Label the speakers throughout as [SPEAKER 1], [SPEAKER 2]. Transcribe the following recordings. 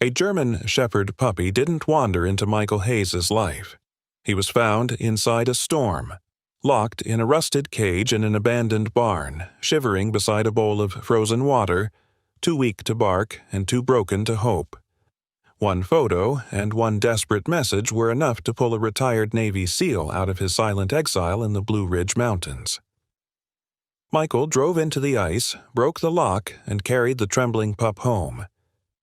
[SPEAKER 1] A German Shepherd puppy didn't wander into Michael Hayes's life. He was found inside a storm, locked in a rusted cage in an abandoned barn, shivering beside a bowl of frozen water, too weak to bark and too broken to hope. One photo and one desperate message were enough to pull a retired Navy SEAL out of his silent exile in the Blue Ridge Mountains. Michael drove into the ice, broke the lock, and carried the trembling pup home.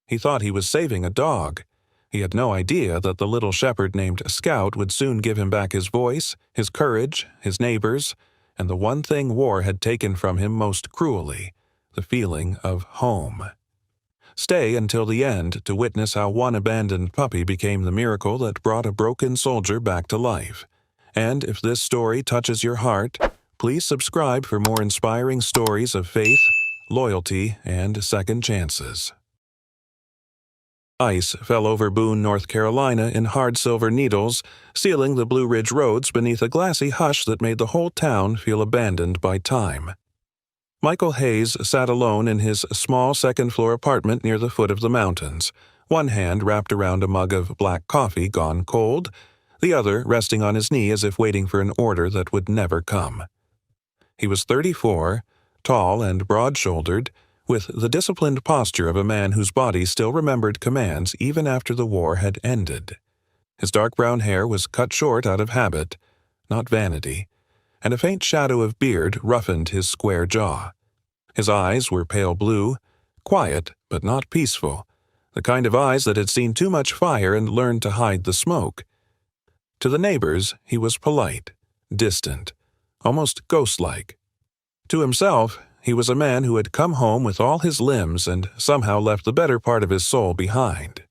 [SPEAKER 1] He thought he was saving a dog. He had no idea that the little shepherd named Scout would soon give him back his voice, his courage, his neighbors, and the one thing war had taken from him most cruelly, the feeling of home. Stay until the end to witness how one abandoned puppy became the miracle that brought a broken soldier back to life. And if this story touches your heart, please subscribe for more inspiring stories of faith, loyalty, and second chances. Ice fell over Boone, North Carolina in hard silver needles, sealing the Blue Ridge roads beneath a glassy hush that made the whole town feel abandoned by time. Michael Hayes sat alone in his small second-floor apartment near the foot of the mountains, one hand wrapped around a mug of black coffee gone cold, the other resting on his knee as if waiting for an order that would never come. He was 34, tall and broad-shouldered, with the disciplined posture of a man whose body still remembered commands even after the war had ended. His dark brown hair was cut short out of habit, not vanity, and a faint shadow of beard roughened his square jaw. His eyes were pale blue, quiet but not peaceful, the kind of eyes that had seen too much fire and learned to hide the smoke. To the neighbors, he was polite, distant, almost ghost-like. To himself, he was a man who had come home with all his limbs and somehow left the better part of his soul behind.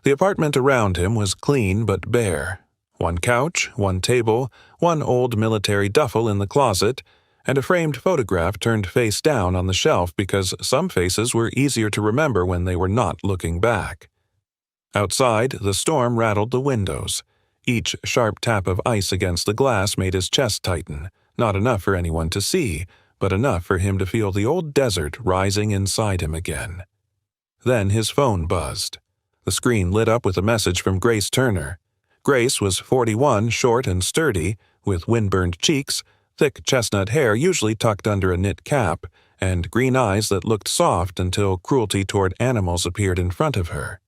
[SPEAKER 1] The apartment around him was clean but bare. One couch, one table, one old military duffel in the closet, and a framed photograph turned face down on the shelf because some faces were easier to remember when they were not looking back. Outside, the storm rattled the windows. Each sharp tap of ice against the glass made his chest tighten, not enough for anyone to see, but enough for him to feel the old desert rising inside him again. Then his phone buzzed. The screen lit up with a message from Grace Turner. Grace was 41, short and sturdy, with windburned cheeks, thick chestnut hair usually tucked under a knit cap, and green eyes that looked soft until cruelty toward animals appeared in front of her.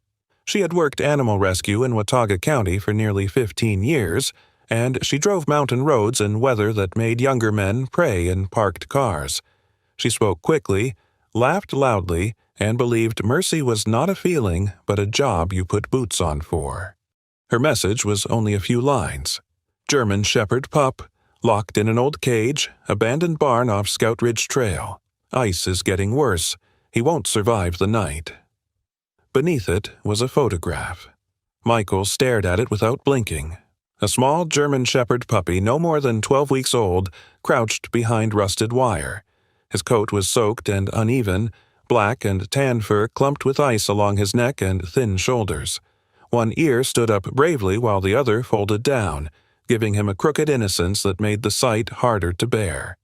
[SPEAKER 1] She had worked animal rescue in Watauga County for nearly 15 years, and she drove mountain roads in weather that made younger men pray in parked cars. She spoke quickly, laughed loudly, and believed mercy was not a feeling but a job you put boots on for. Her message was only a few lines. German Shepherd pup, locked in an old cage, abandoned barn off Scout Ridge Trail. Ice is getting worse. He won't survive the night. Beneath it was a photograph. Michael stared at it without blinking. A small German Shepherd puppy no more than 12 weeks old crouched behind rusted wire. His coat was soaked and uneven, black and tan fur clumped with ice along his neck and thin shoulders. One ear stood up bravely while the other folded down, giving him a crooked innocence that made the sight harder to bear.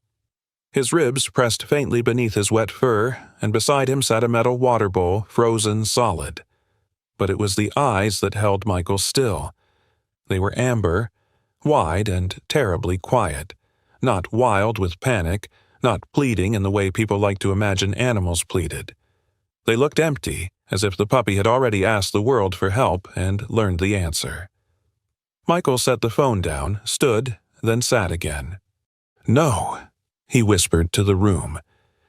[SPEAKER 1] His ribs pressed faintly beneath his wet fur, and beside him sat a metal water bowl, frozen solid. But it was the eyes that held Michael still. They were amber, wide and terribly quiet, not wild with panic, not pleading in the way people like to imagine animals pleaded. They looked empty, as if the puppy had already asked the world for help and learned the answer. Michael set the phone down, stood, then sat again. "No," he whispered to the room.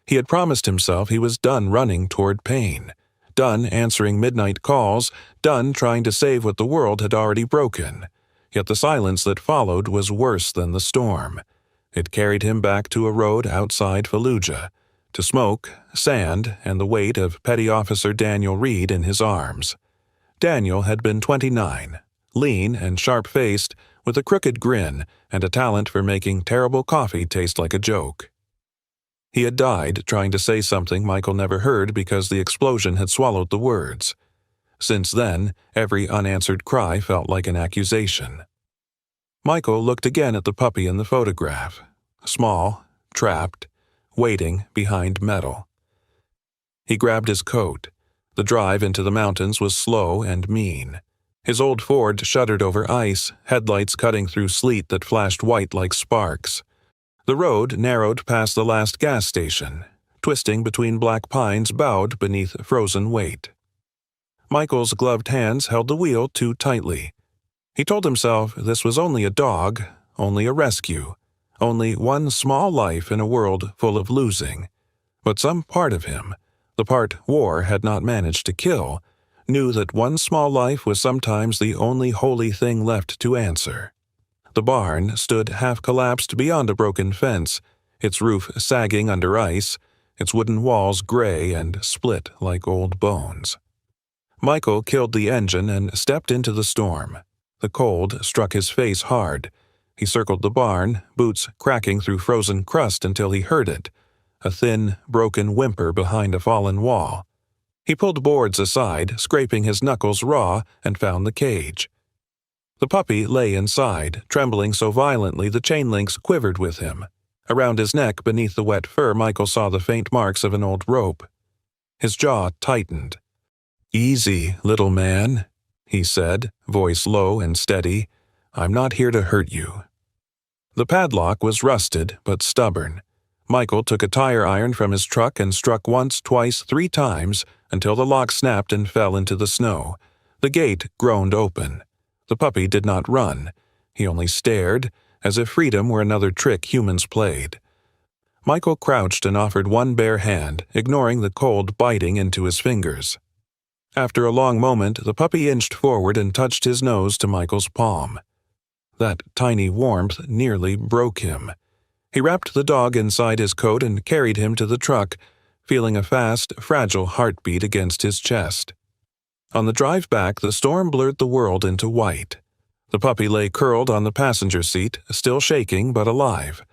[SPEAKER 1] He had promised himself he was done running toward pain, done answering midnight calls, done trying to save what the world had already broken. Yet the silence that followed was worse than the storm. It carried him back to a road outside Fallujah, to smoke, sand, and the weight of Petty Officer Daniel Reed in his arms. Daniel had been 29, lean and sharp-faced, with a crooked grin and a talent for making terrible coffee taste like a joke. He had died trying to say something Michael never heard because the explosion had swallowed the words. Since then, every unanswered cry felt like an accusation. Michael looked again at the puppy in the photograph, small, trapped, waiting behind metal. He grabbed his coat. The drive into the mountains was slow and mean. His old Ford shuddered over ice, headlights cutting through sleet that flashed white like sparks. The road narrowed past the last gas station, twisting between black pines bowed beneath frozen weight. Michael's gloved hands held the wheel too tightly. He told himself this was only a dog, only a rescue, only one small life in a world full of losing. But some part of him, the part war had not managed to kill, knew that one small life was sometimes the only holy thing left to answer. The barn stood half-collapsed beyond a broken fence, its roof sagging under ice, its wooden walls gray and split like old bones. Michael killed the engine and stepped into the storm. The cold struck his face hard. He circled the barn, boots cracking through frozen crust until he heard it, a thin, broken whimper behind a fallen wall. He pulled boards aside, scraping his knuckles raw, and found the cage. The puppy lay inside, trembling so violently the chain links quivered with him. Around his neck, beneath the wet fur, Michael saw the faint marks of an old rope. His jaw tightened. "Easy, little man," he said, voice low and steady. "I'm not here to hurt you." The padlock was rusted but stubborn. Michael took a tire iron from his truck and struck once, twice, 3 times until the lock snapped and fell into the snow. The gate groaned open. The puppy did not run. He only stared, as if freedom were another trick humans played. Michael crouched and offered one bare hand, ignoring the cold biting into his fingers. After a long moment, the puppy inched forward and touched his nose to Michael's palm. That tiny warmth nearly broke him. He wrapped the dog inside his coat and carried him to the truck, feeling a fast, fragile heartbeat against his chest. On the drive back, the storm blurred the world into white. The puppy lay curled on the passenger seat, still shaking but alive.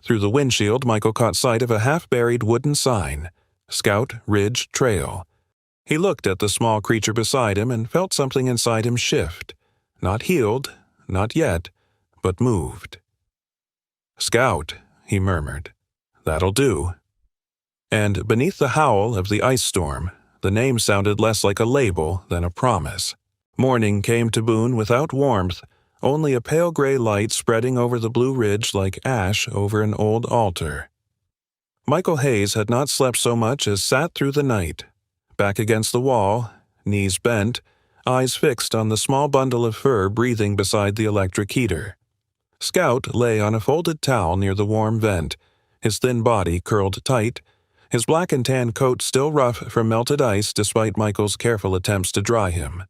[SPEAKER 1] Through the windshield, Michael caught sight of a half-buried wooden sign, Scout Ridge Trail. He looked at the small creature beside him and felt something inside him shift. Not healed, not yet, but moved. "Scout," he murmured. "That'll do." And beneath the howl of the ice storm, the name sounded less like a label than a promise. Morning came to Boone without warmth, only a pale gray light spreading over the Blue Ridge like ash over an old altar. Michael Hayes had not slept so much as sat through the night, back against the wall, knees bent, eyes fixed on the small bundle of fur breathing beside the electric heater. Scout lay on a folded towel near the warm vent, his thin body curled tight, his black and tan coat still rough from melted ice despite Michael's careful attempts to dry him.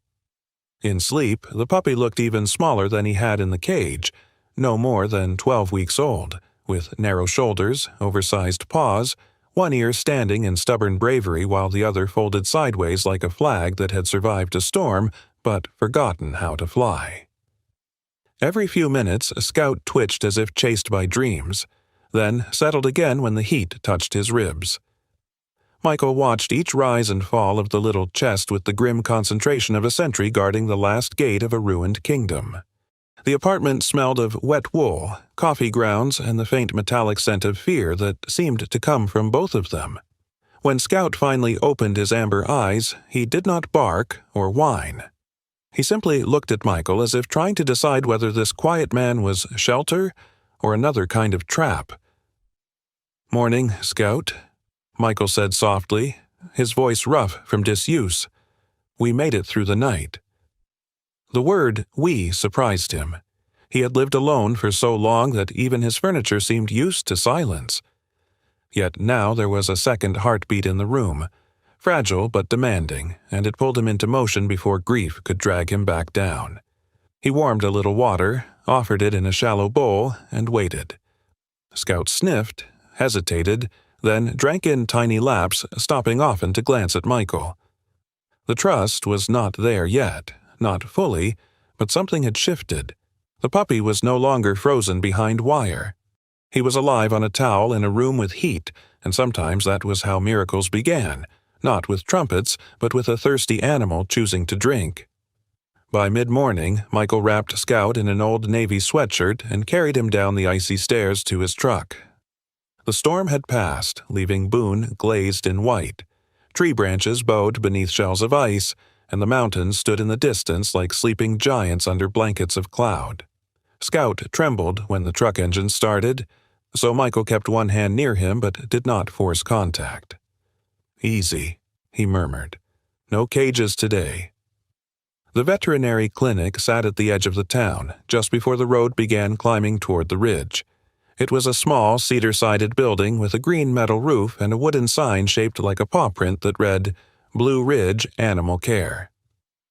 [SPEAKER 1] In sleep, the puppy looked even smaller than he had in the cage, no more than 12 weeks old, with narrow shoulders, oversized paws, one ear standing in stubborn bravery while the other folded sideways like a flag that had survived a storm but forgotten how to fly. Every few minutes, Scout twitched as if chased by dreams, then settled again when the heat touched his ribs. Michael watched each rise and fall of the little chest with the grim concentration of a sentry guarding the last gate of a ruined kingdom. The apartment smelled of wet wool, coffee grounds, and the faint metallic scent of fear that seemed to come from both of them. When Scout finally opened his amber eyes, he did not bark or whine. He simply looked at Michael as if trying to decide whether this quiet man was shelter or another kind of trap. "Morning, Scout," Michael said softly, his voice rough from disuse. "We made it through the night." The word "we" surprised him. He had lived alone for so long that even his furniture seemed used to silence. Yet now there was a second heartbeat in the room, fragile but demanding, and it pulled him into motion before grief could drag him back down. He warmed a little water, offered it in a shallow bowl, and waited. Scout sniffed, hesitated, then drank in tiny laps, stopping often to glance at Michael. The trust was not there yet, not fully, but something had shifted. The puppy was no longer frozen behind wire. He was alive on a towel in a room with heat, and sometimes that was how miracles began, not with trumpets, but with a thirsty animal choosing to drink. By mid-morning, Michael wrapped Scout in an old Navy sweatshirt and carried him down the icy stairs to his truck. The storm had passed, leaving Boone glazed in white. Tree branches bowed beneath shells of ice, and the mountains stood in the distance like sleeping giants under blankets of cloud. Scout trembled when the truck engine started, so Michael kept one hand near him but did not force contact. "Easy," he murmured. "No cages today." The veterinary clinic sat at the edge of the town, just before the road began climbing toward the ridge. It was a small, cedar-sided building with a green metal roof and a wooden sign shaped like a paw print that read, "Blue Ridge Animal Care."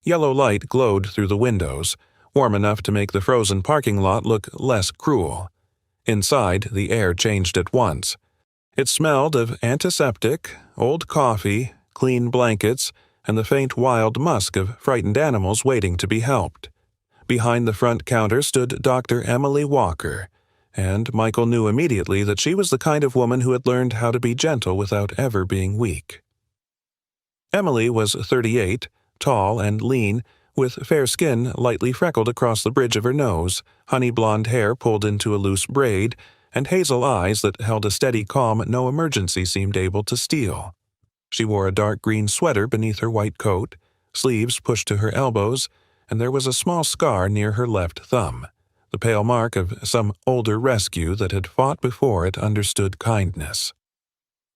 [SPEAKER 1] Yellow light glowed through the windows, warm enough to make the frozen parking lot look less cruel. Inside, the air changed at once. It smelled of antiseptic, old coffee, clean blankets, and the faint wild musk of frightened animals waiting to be helped. Behind the front counter stood Dr. Emily Walker, and Michael knew immediately that she was the kind of woman who had learned how to be gentle without ever being weak. Emily was 38, tall and lean, with fair skin lightly freckled across the bridge of her nose, honey blonde hair pulled into a loose braid, and hazel eyes that held a steady calm no emergency seemed able to steal. She wore a dark green sweater beneath her white coat, sleeves pushed to her elbows, and there was a small scar near her left thumb, the pale mark of some older rescue that had fought before it understood kindness.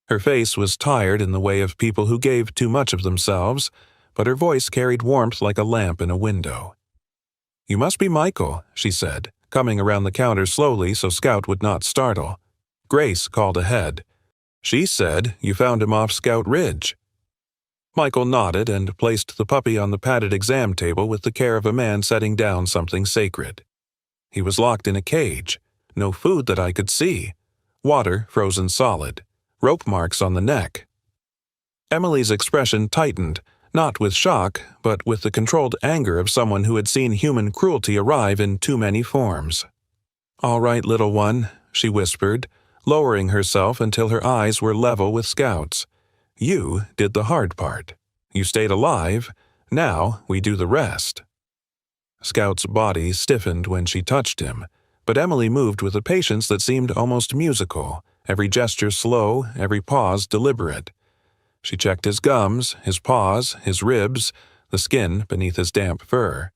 [SPEAKER 1] Her face was tired in the way of people who gave too much of themselves, but her voice carried warmth like a lamp in a window. "You must be Michael," she said, coming around the counter slowly so Scout would not startle. Grace called ahead. "She said you found him off Scout Ridge." Michael nodded and placed the puppy on the padded exam table with the care of a man setting down something sacred. He was locked in a cage. No food that I could see. Water frozen solid. Rope marks on the neck. Emily's expression tightened, not with shock, but with the controlled anger of someone who had seen human cruelty arrive in too many forms. "All right, little one," she whispered, lowering herself until her eyes were level with Scout's. "You did the hard part. You stayed alive. Now we do the rest." Scout's body stiffened when she touched him, but Emily moved with a patience that seemed almost musical, every gesture slow, every pause deliberate. She checked his gums, his paws, his ribs, the skin beneath his damp fur.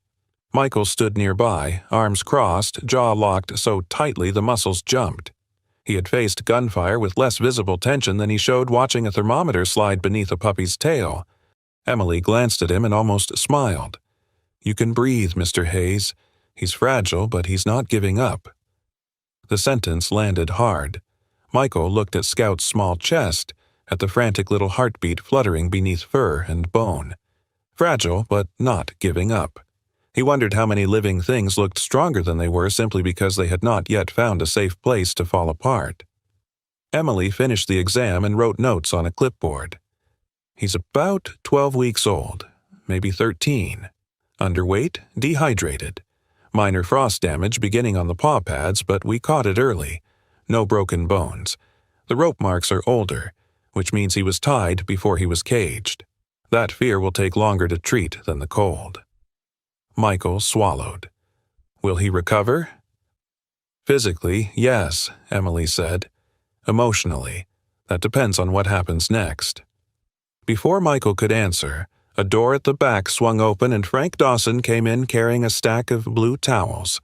[SPEAKER 1] Michael stood nearby, arms crossed, jaw locked so tightly the muscles jumped. He had faced gunfire with less visible tension than he showed watching a thermometer slide beneath a puppy's tail. Emily glanced at him and almost smiled. "You can breathe, Mr. Hayes. He's fragile, but he's not giving up." The sentence landed hard. Michael looked at Scout's small chest, at the frantic little heartbeat fluttering beneath fur and bone. Fragile, but not giving up. He wondered how many living things looked stronger than they were simply because they had not yet found a safe place to fall apart. Emily finished the exam and wrote notes on a clipboard. "He's about 12 weeks old, maybe 13. Underweight, dehydrated. Minor frost damage beginning on the paw pads, but we caught it early. No broken bones. The rope marks are older, which means he was tied before he was caged. That fear will take longer to treat than the cold." Michael swallowed. "Will he recover?" "Physically, yes," Emily said. "Emotionally, that depends on what happens next." Before Michael could answer, a door at the back swung open and Frank Dawson came in carrying a stack of blue towels.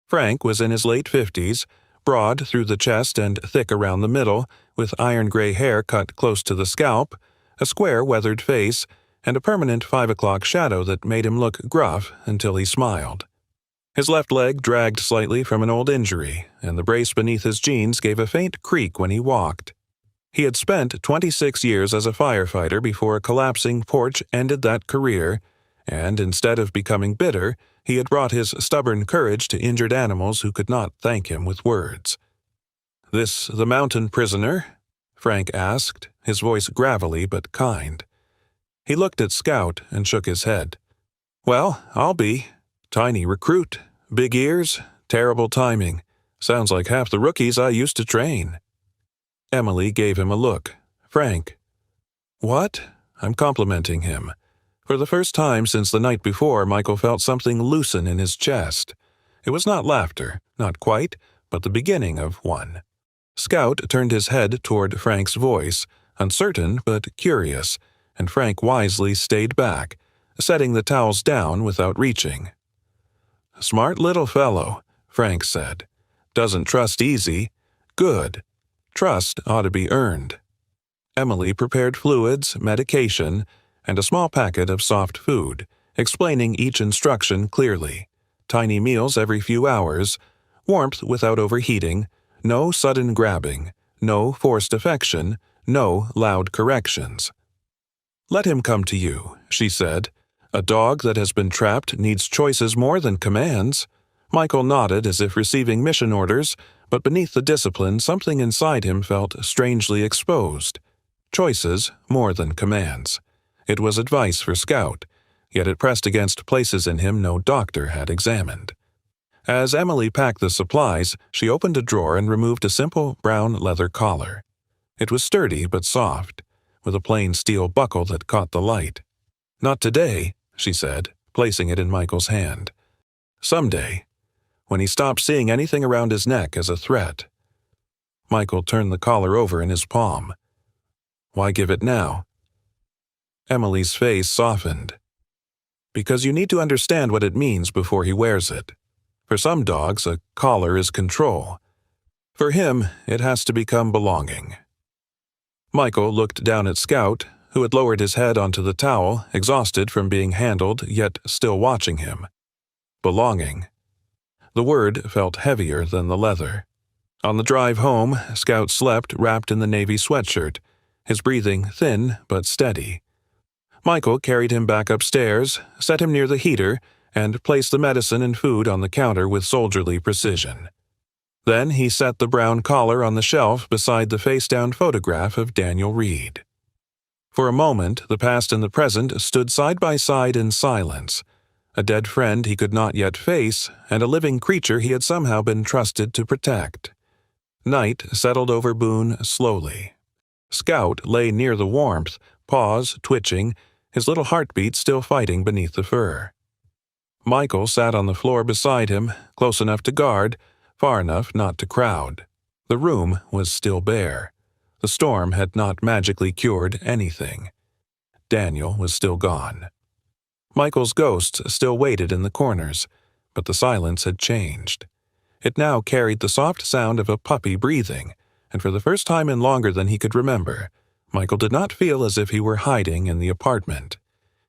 [SPEAKER 1] Frank was in his late 50s, broad through the chest and thick around the middle, with iron-gray hair cut close to the scalp, a square weathered face, and a permanent 5 o'clock shadow that made him look gruff until he smiled. His left leg dragged slightly from an old injury, and the brace beneath his jeans gave a faint creak when he walked. He had spent 26 years as a firefighter before a collapsing porch ended that career, and instead of becoming bitter, he had brought his stubborn courage to injured animals who could not thank him with words. "This the mountain prisoner?" Frank asked, his voice gravelly but kind. He looked at Scout and shook his head. "Well, I'll be. Tiny recruit, big ears, terrible timing. Sounds like half the rookies I used to train." Emily gave him a look. "Frank." "What?" I'm complimenting him. For the first time since the night before, Michael felt something loosen in his chest. It was not laughter, not quite, but the beginning of one. Scout turned his head toward Frank's voice, uncertain but curious, and Frank wisely stayed back, setting the towels down without reaching. "Smart little fellow," Frank said. "Doesn't trust easy. Good. Trust ought to be earned." Emily prepared fluids, medication, and a small packet of soft food, explaining each instruction clearly. Tiny meals every few hours, warmth without overheating, no sudden grabbing, no forced affection, no loud corrections. "Let him come to you," she said. "A dog that has been trapped needs choices more than commands." Michael nodded as if receiving mission orders, but beneath the discipline something inside him felt strangely exposed. Choices more than commands. It was advice for Scout, yet it pressed against places in him no doctor had examined. As Emily packed the supplies, she opened a drawer and removed a simple brown leather collar. It was sturdy but soft, with a plain steel buckle that caught the light. "Not today," she said, placing it in Michael's hand. "Someday, when he stops seeing anything around his neck as a threat." Michael turned the collar over in his palm. "Why give it now?" Emily's face softened. "Because you need to understand what it means before he wears it. For some dogs, a collar is control. For him, it has to become belonging." Michael looked down at Scout, who had lowered his head onto the towel, exhausted from being handled, yet still watching him. Belonging. The word felt heavier than the leather. On the drive home, Scout slept wrapped in the navy sweatshirt, his breathing thin but steady. Michael carried him back upstairs, set him near the heater, and placed the medicine and food on the counter with soldierly precision. Then he set the brown collar on the shelf beside the face-down photograph of Daniel Reed. For a moment, the past and the present stood side by side in silence, a dead friend he could not yet face, and a living creature he had somehow been trusted to protect. Night settled over Boone slowly. Scout lay near the warmth, paws twitching, his little heartbeat still fighting beneath the fur. Michael sat on the floor beside him, close enough to guard, far enough not to crowd. The room was still bare. The storm had not magically cured anything. Daniel was still gone. Michael's ghosts still waited in the corners, but the silence had changed. It now carried the soft sound of a puppy breathing, and for the first time in longer than he could remember, Michael did not feel as if he were hiding in the apartment.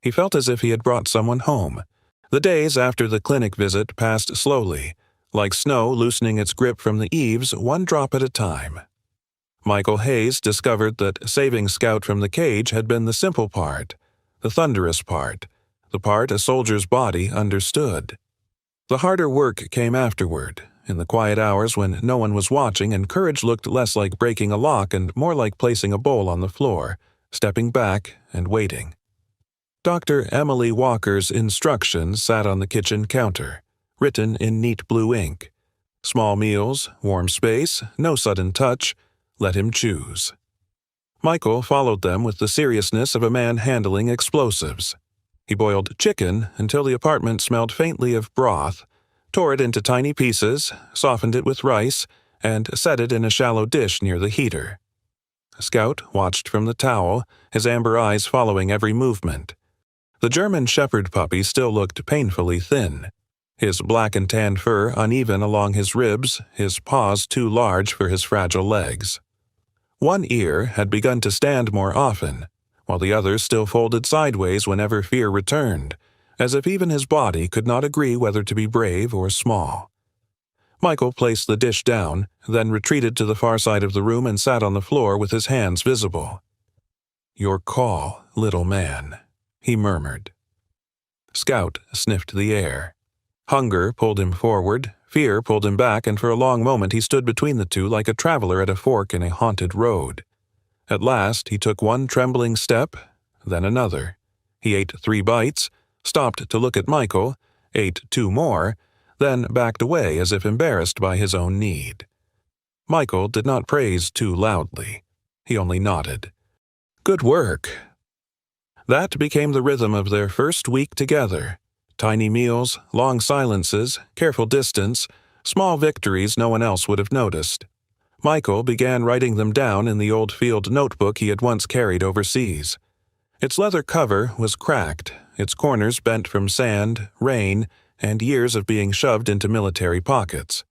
[SPEAKER 1] He felt as if he had brought someone home. The days after the clinic visit passed slowly, like snow loosening its grip from the eaves one drop at a time. Michael Hayes discovered that saving Scout from the cage had been the simple part, the thunderous part, the part a soldier's body understood. The harder work came afterward, in the quiet hours when no one was watching and courage looked less like breaking a lock and more like placing a bowl on the floor, stepping back and waiting. Dr. Emily Walker's instructions sat on the kitchen counter, written in neat blue ink. Small meals, warm space, no sudden touch, let him choose. Michael followed them with the seriousness of a man handling explosives. He boiled chicken until the apartment smelled faintly of broth, tore it into tiny pieces, softened it with rice, and set it in a shallow dish near the heater. Scout watched from the towel, his amber eyes following every movement. The German shepherd puppy still looked painfully thin, his black and tan fur uneven along his ribs, his paws too large for his fragile legs. One ear had begun to stand more often, while the other still folded sideways whenever fear returned, as if even his body could not agree whether to be brave or small. Michael placed the dish down, then retreated to the far side of the room and sat on the floor with his hands visible. "Your call, little man," he murmured. Scout sniffed the air. Hunger pulled him forward, fear pulled him back, and for a long moment he stood between the two like a traveler at a fork in a haunted road. At last he took one trembling step, then another. He ate 3 bites, stopped to look at Michael, ate 2 more, then backed away as if embarrassed by his own need. Michael did not praise too loudly. He only nodded. "Good work." That became the rhythm of their first week together. Tiny meals, long silences, careful distance, small victories no one else would have noticed. Michael began writing them down in the old field notebook he had once carried overseas. Its leather cover was cracked, its corners bent from sand, rain, and years of being shoved into military pockets.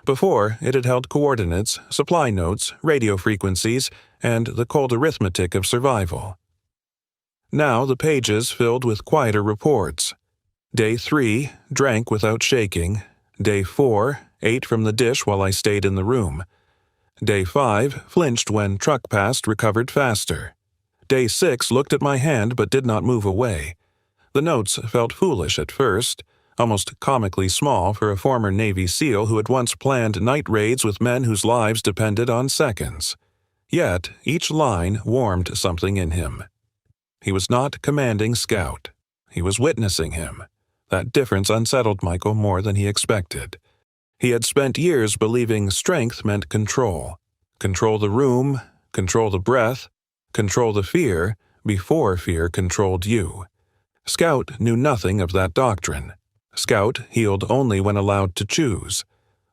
[SPEAKER 1] Before, it had held coordinates, supply notes, radio frequencies, and the cold arithmetic of survival. Now the pages filled with quieter reports. Day 3, drank without shaking. Day 4, ate from the dish while I stayed in the room. Day 5, flinched when truck passed, recovered faster. Day 6 looked at my hand but did not move away. The notes felt foolish at first, almost comically small for a former Navy SEAL who had once planned night raids with men whose lives depended on seconds. Yet each line warmed something in him. He was not commanding Scout. He was witnessing him. That difference unsettled Michael more than he expected. He had spent years believing strength meant control. Control the room, control the breath, control the fear before fear controlled you. Scout knew nothing of that doctrine. Scout healed only when allowed to choose.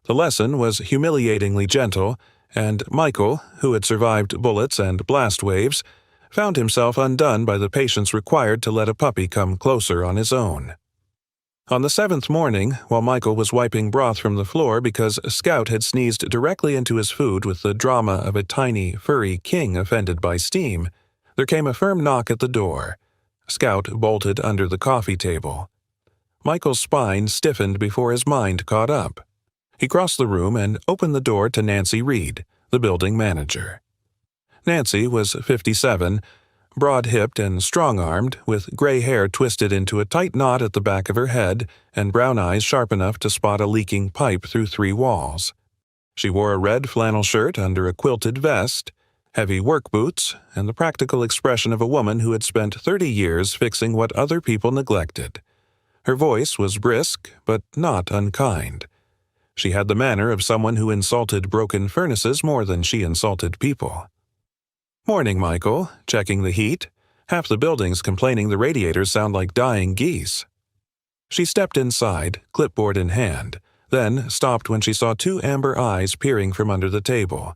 [SPEAKER 1] The lesson was humiliatingly gentle, and Michael, who had survived bullets and blast waves, found himself undone by the patience required to let a puppy come closer on his own. On the 7th morning, while Michael was wiping broth from the floor because Scout had sneezed directly into his food with the drama of a tiny, furry king offended by steam, there came a firm knock at the door. Scout bolted under the coffee table. Michael's spine stiffened before his mind caught up. He crossed the room and opened the door to Nancy Reed, the building manager. Nancy was 57, broad-hipped and strong-armed, with gray hair twisted into a tight knot at the back of her head and brown eyes sharp enough to spot a leaking pipe through 3 walls. She wore a red flannel shirt under a quilted vest, heavy work boots, and the practical expression of a woman who had spent 30 years fixing what other people neglected. Her voice was brisk, but not unkind. She had the manner of someone who insulted broken furnaces more than she insulted people. "Morning, Michael, checking the heat. Half the building's complaining the radiators sound like dying geese." She stepped inside, clipboard in hand, then stopped when she saw 2 amber eyes peering from under the table.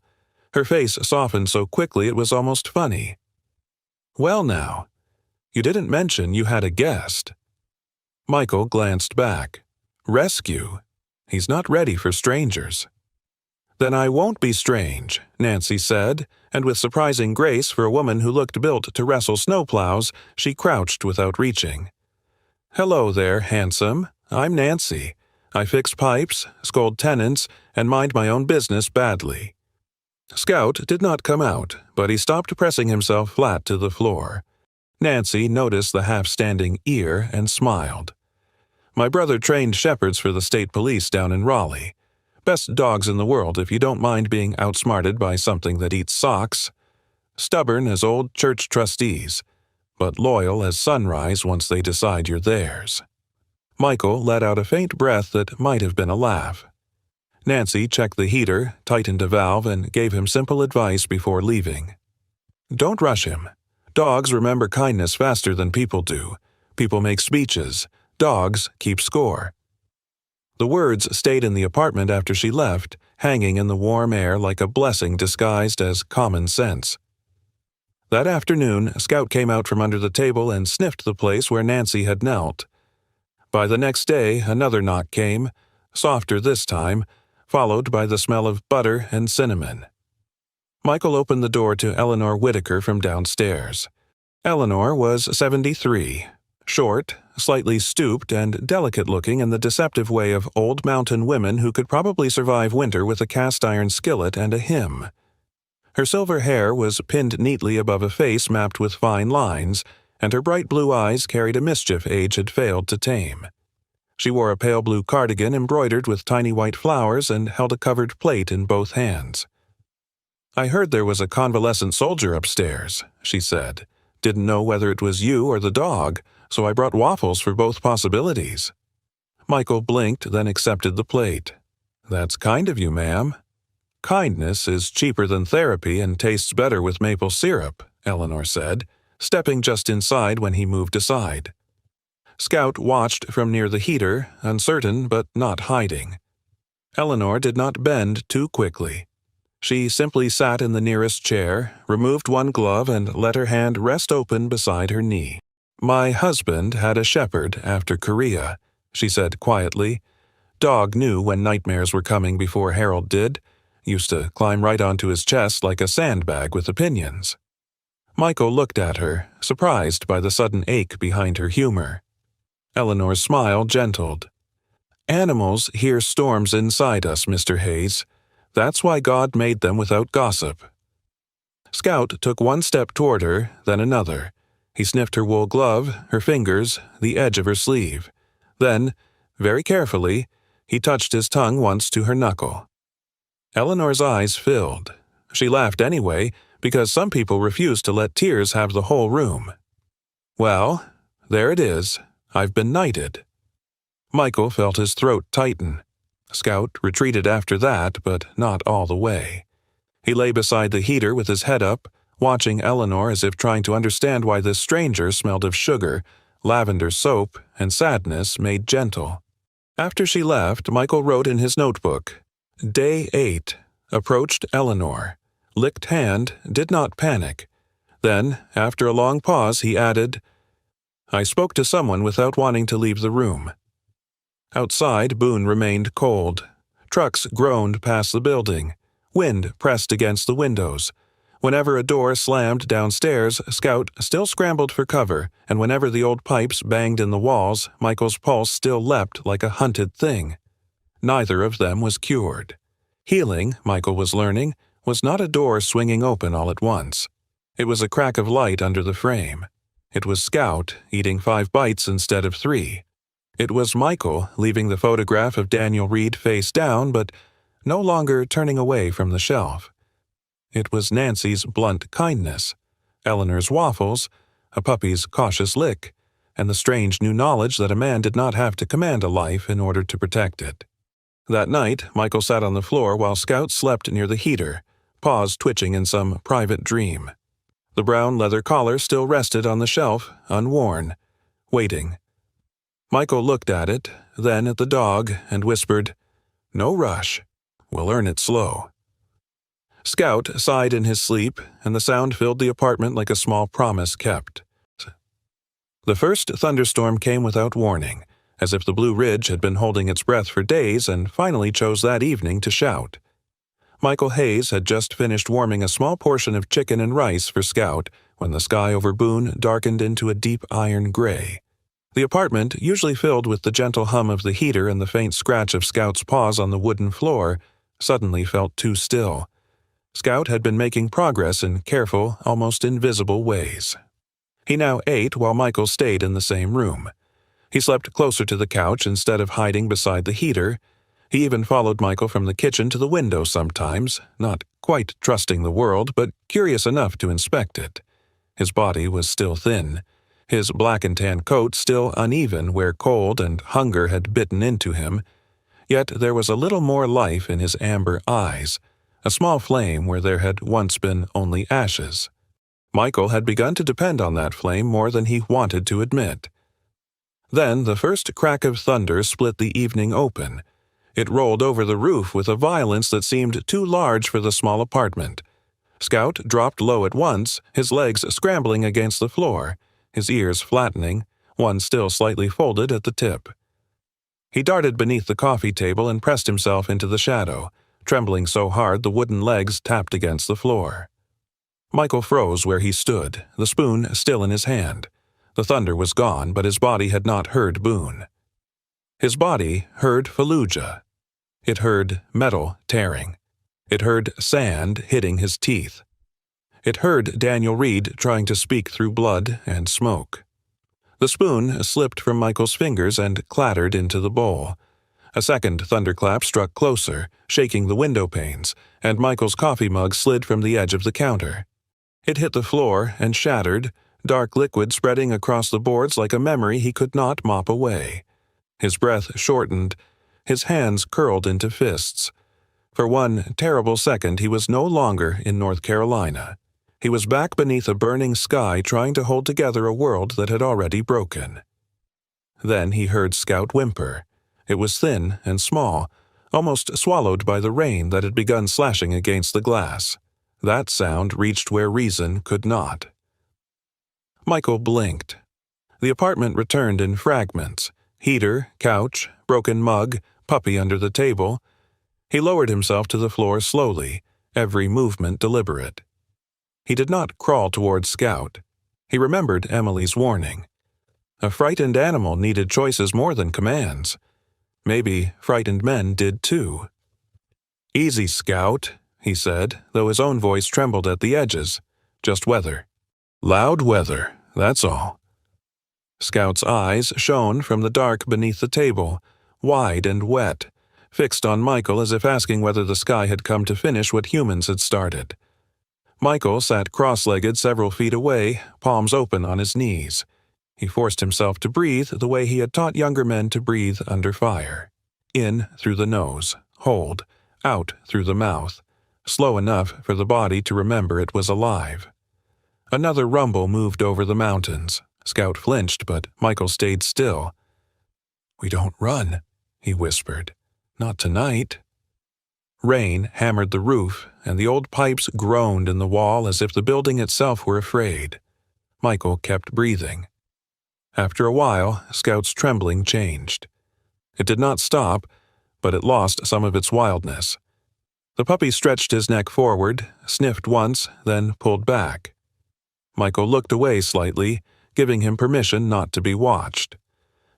[SPEAKER 1] Her face softened so quickly it was almost funny. "Well now, you didn't mention you had a guest." Michael glanced back. "Rescue? He's not ready for strangers." "Then I won't be strange," Nancy said, and with surprising grace for a woman who looked built to wrestle snowplows, she crouched without reaching. "Hello there, handsome. I'm Nancy. I fix pipes, scold tenants, and mind my own business badly." Scout did not come out, but he stopped pressing himself flat to the floor. Nancy noticed the half-standing ear and smiled. "My brother trained shepherds for the state police down in Raleigh. Best dogs in the world if you don't mind being outsmarted by something that eats socks. Stubborn as old church trustees, but loyal as sunrise once they decide you're theirs." Michael let out a faint breath that might have been a laugh. Nancy checked the heater, tightened a valve, and gave him simple advice before leaving. "Don't rush him. Dogs remember kindness faster than people do. People make speeches. Dogs keep score." The words stayed in the apartment after she left, hanging in the warm air like a blessing disguised as common sense. That afternoon, Scout came out from under the table and sniffed the place where Nancy had knelt. By the next day, another knock came, softer this time, followed by the smell of butter and cinnamon. Michael opened the door to Eleanor Whitaker from downstairs. Eleanor was 73, short, slightly stooped, and delicate-looking in the deceptive way of old mountain women who could probably survive winter with a cast-iron skillet and a hymn. Her silver hair was pinned neatly above a face mapped with fine lines, and her bright blue eyes carried a mischief age had failed to tame. She wore a pale blue cardigan embroidered with tiny white flowers and held a covered plate in both hands. "I heard there was a convalescent soldier upstairs," she said. "Didn't know whether it was you or the dog, so I brought waffles for both possibilities." Michael blinked, then accepted the plate. "That's kind of you, ma'am." "Kindness is cheaper than therapy and tastes better with maple syrup," Eleanor said, stepping just inside when he moved aside. Scout watched from near the heater, uncertain but not hiding. Eleanor did not bend too quickly. She simply sat in the nearest chair, removed one glove, and let her hand rest open beside her knee. "My husband had a shepherd after Korea," she said quietly. "Dog knew when nightmares were coming before Harold did. Used to climb right onto his chest like a sandbag with opinions." Michael looked at her, surprised by the sudden ache behind her humor. Eleanor's smile gentled. "Animals hear storms inside us, Mr. Hayes. That's why God made them without gossip." Scout took one step toward her, then another. He sniffed her wool glove, her fingers, the edge of her sleeve. Then, very carefully, he touched his tongue once to her knuckle. Eleanor's eyes filled. She laughed anyway, because some people refused to let tears have the whole room. "Well, there it is. I've been knighted." Michael felt his throat tighten. Scout retreated after that, but not all the way. He lay beside the heater with his head up, watching Eleanor as if trying to understand why this stranger smelled of sugar, lavender soap, and sadness made gentle. After she left, Michael wrote in his notebook, "Day 8. Approached Eleanor. Licked hand, did not panic." Then, after a long pause, he added, "I spoke to someone without wanting to leave the room." Outside, Boone remained cold. Trucks groaned past the building. Wind pressed against the windows. Whenever a door slammed downstairs, Scout still scrambled for cover, and whenever the old pipes banged in the walls, Michael's pulse still leapt like a hunted thing. Neither of them was cured. Healing, Michael was learning, was not a door swinging open all at once. It was a crack of light under the frame. It was Scout eating 5 bites instead of 3. It was Michael leaving the photograph of Daniel Reed face down, but no longer turning away from the shelf. It was Nancy's blunt kindness, Eleanor's waffles, a puppy's cautious lick, and the strange new knowledge that a man did not have to command a life in order to protect it. That night, Michael sat on the floor while Scout slept near the heater, paws twitching in some private dream. The brown leather collar still rested on the shelf, unworn, waiting. Michael looked at it, then at the dog, and whispered, "No rush. We'll earn it slow." Scout sighed in his sleep, and the sound filled the apartment like a small promise kept. The first thunderstorm came without warning, as if the Blue Ridge had been holding its breath for days and finally chose that evening to shout. Michael Hayes had just finished warming a small portion of chicken and rice for Scout when the sky over Boone darkened into a deep iron gray. The apartment, usually filled with the gentle hum of the heater and the faint scratch of Scout's paws on the wooden floor, suddenly felt too still. Scout had been making progress in careful, almost invisible ways. He now ate while Michael stayed in the same room. He slept closer to the couch instead of hiding beside the heater. He even followed Michael from the kitchen to the window sometimes, not quite trusting the world, but curious enough to inspect it. His body was still thin. His black and tan coat still uneven where cold and hunger had bitten into him. Yet there was a little more life in his amber eyes, a small flame where there had once been only ashes. Michael had begun to depend on that flame more than he wanted to admit. Then the first crack of thunder split the evening open. It rolled over the roof with a violence that seemed too large for the small apartment. Scout dropped low at once, his legs scrambling against the floor, his ears flattening, one still slightly folded at the tip. He darted beneath the coffee table and pressed himself into the shadow, trembling so hard the wooden legs tapped against the floor. Michael froze where he stood, the spoon still in his hand. The thunder was gone, but his body had not heard Boone. His body heard Fallujah. It heard metal tearing. It heard sand hitting his teeth. It heard Daniel Reed trying to speak through blood and smoke. The spoon slipped from Michael's fingers and clattered into the bowl. A second thunderclap struck closer, shaking the window panes, and Michael's coffee mug slid from the edge of the counter. It hit the floor and shattered, dark liquid spreading across the boards like a memory he could not mop away. His breath shortened, his hands curled into fists. For one terrible second he was no longer in North Carolina. He was back beneath a burning sky trying to hold together a world that had already broken. Then he heard Scout whimper. It was thin and small, almost swallowed by the rain that had begun slashing against the glass. That sound reached where reason could not. Michael blinked. The apartment returned in fragments: heater, couch, broken mug, puppy under the table. He lowered himself to the floor slowly, every movement deliberate. He did not crawl toward Scout. He remembered Emily's warning. A frightened animal needed choices more than commands. Maybe frightened men did too. "Easy, Scout," he said, though his own voice trembled at the edges. "Just weather. Loud weather, that's all." Scout's eyes shone from the dark beneath the table, wide and wet, fixed on Michael as if asking whether the sky had come to finish what humans had started. Michael sat cross-legged several feet away, palms open on his knees. He forced himself to breathe the way he had taught younger men to breathe under fire. In through the nose, hold, out through the mouth, slow enough for the body to remember it was alive. Another rumble moved over the mountains. Scout flinched, but Michael stayed still. "We don't run," he whispered. "Not tonight." Rain hammered the roof, and the old pipes groaned in the wall as if the building itself were afraid. Michael kept breathing. After a while, Scout's trembling changed. It did not stop, but it lost some of its wildness. The puppy stretched his neck forward, sniffed once, then pulled back. Michael looked away slightly, giving him permission not to be watched.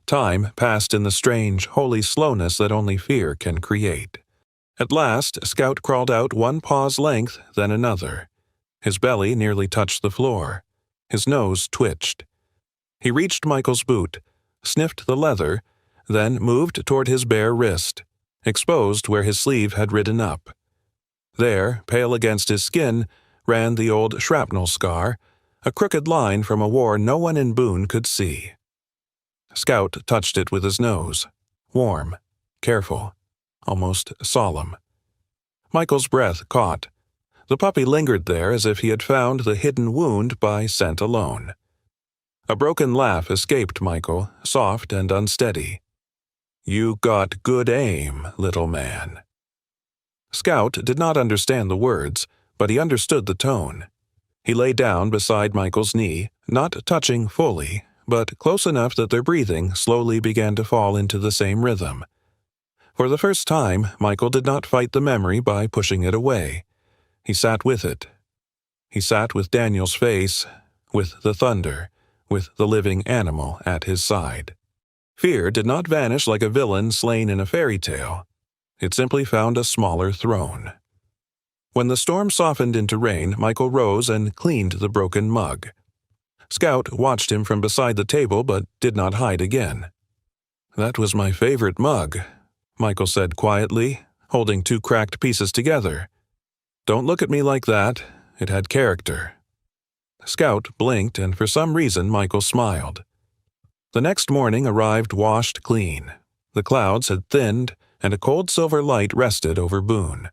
[SPEAKER 1] Time passed in the strange, holy slowness that only fear can create. At last, Scout crawled out one paw's length, then another. His belly nearly touched the floor. His nose twitched. He reached Michael's boot, sniffed the leather, then moved toward his bare wrist, exposed where his sleeve had ridden up. There, pale against his skin, ran the old shrapnel scar, a crooked line from a war no one in Boone could see. Scout touched it with his nose. Warm, careful, almost solemn. Michael's breath caught. The puppy lingered there as if he had found the hidden wound by scent alone. A broken laugh escaped Michael, soft and unsteady. "You got good aim, little man." Scout did not understand the words, but he understood the tone. He lay down beside Michael's knee, not touching fully, but close enough that their breathing slowly began to fall into the same rhythm. For the first time, Michael did not fight the memory by pushing it away. He sat with it. He sat with Daniel's face, with the thunder, with the living animal at his side. Fear did not vanish like a villain slain in a fairy tale. It simply found a smaller throne. When the storm softened into rain, Michael rose and cleaned the broken mug. Scout watched him from beside the table but did not hide again. "That was my favorite mug," Michael said quietly, holding two cracked pieces together. "Don't look at me like that. It had character." Scout blinked, and for some reason Michael smiled. The next morning arrived washed clean. The clouds had thinned, and a cold silver light rested over Boone.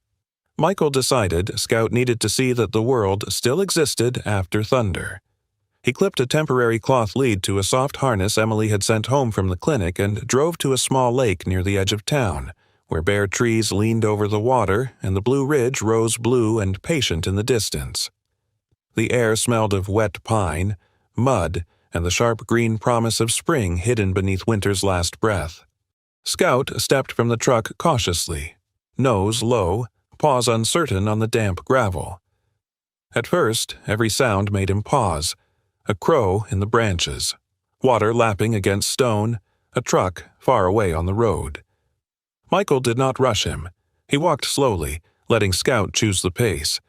[SPEAKER 1] Michael decided Scout needed to see that the world still existed after thunder. He clipped a temporary cloth lead to a soft harness Emily had sent home from the clinic and drove to a small lake near the edge of town, where bare trees leaned over the water and the Blue Ridge rose blue and patient in the distance. The air smelled of wet pine, mud, and the sharp green promise of spring hidden beneath winter's last breath. Scout stepped from the truck cautiously, nose low, paws uncertain on the damp gravel. At first, every sound made him pause. A crow in the branches, water lapping against stone, a truck far away on the road. Michael did not rush him. He walked slowly, letting Scout choose the pace.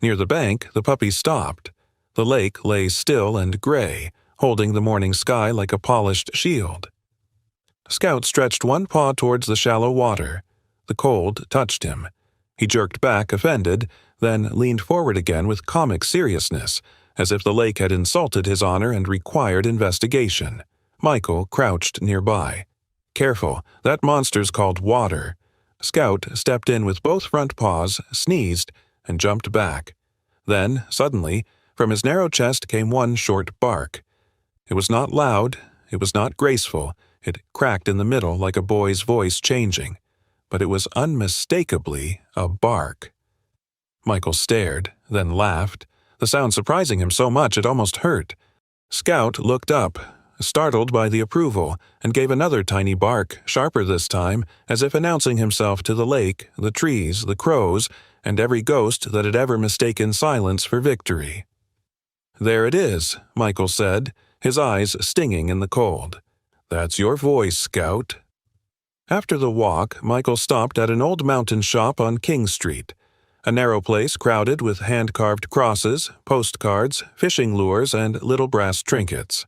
[SPEAKER 1] Near the bank, the puppy stopped. The lake lay still and gray, holding the morning sky like a polished shield. Scout stretched one paw towards the shallow water. The cold touched him. He jerked back, offended, then leaned forward again with comic seriousness, as if the lake had insulted his honor and required investigation. Michael crouched nearby. "Careful, that monster's called water." Scout stepped in with both front paws, sneezed, and jumped back. Then, suddenly, from his narrow chest came one short bark. It was not loud, it was not graceful, it cracked in the middle like a boy's voice changing. but it was unmistakably a bark. Michael stared, then laughed, the sound surprising him so much it almost hurt. Scout looked up, startled by the approval, and gave another tiny bark, sharper this time, as if announcing himself to the lake, the trees, the crows, and every ghost that had ever mistaken silence for victory. "There it is," Michael said, his eyes stinging in the cold. "That's your voice, Scout." After the walk, Michael stopped at an old mountain shop on King Street, a narrow place crowded with hand-carved crosses, postcards, fishing lures, and little brass trinkets.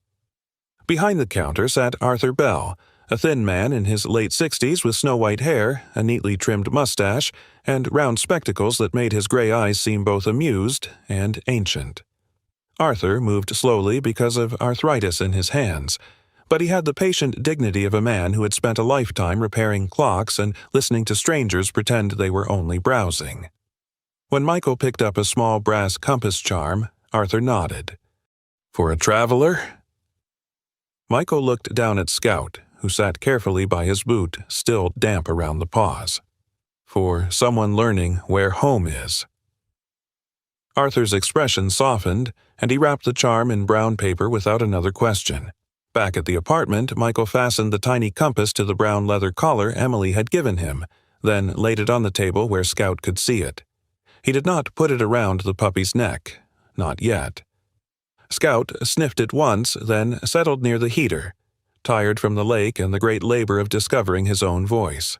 [SPEAKER 1] Behind the counter sat Arthur Bell, a thin man in his late 60s with snow-white hair, a neatly trimmed mustache, and round spectacles that made his gray eyes seem both amused and ancient. Arthur moved slowly because of arthritis in his hands, but he had the patient dignity of a man who had spent a lifetime repairing clocks and listening to strangers pretend they were only browsing. When Michael picked up a small brass compass charm, Arthur nodded. "For a traveler?" Michael looked down at Scout, who sat carefully by his boot, still damp around the paws. "For someone learning where home is." Arthur's expression softened, and he wrapped the charm in brown paper without another question. Back at the apartment, Michael fastened the tiny compass to the brown leather collar Emily had given him, then laid it on the table where Scout could see it. He did not put it around the puppy's neck. Not yet. Scout sniffed it once, then settled near the heater, tired from the lake and the great labor of discovering his own voice.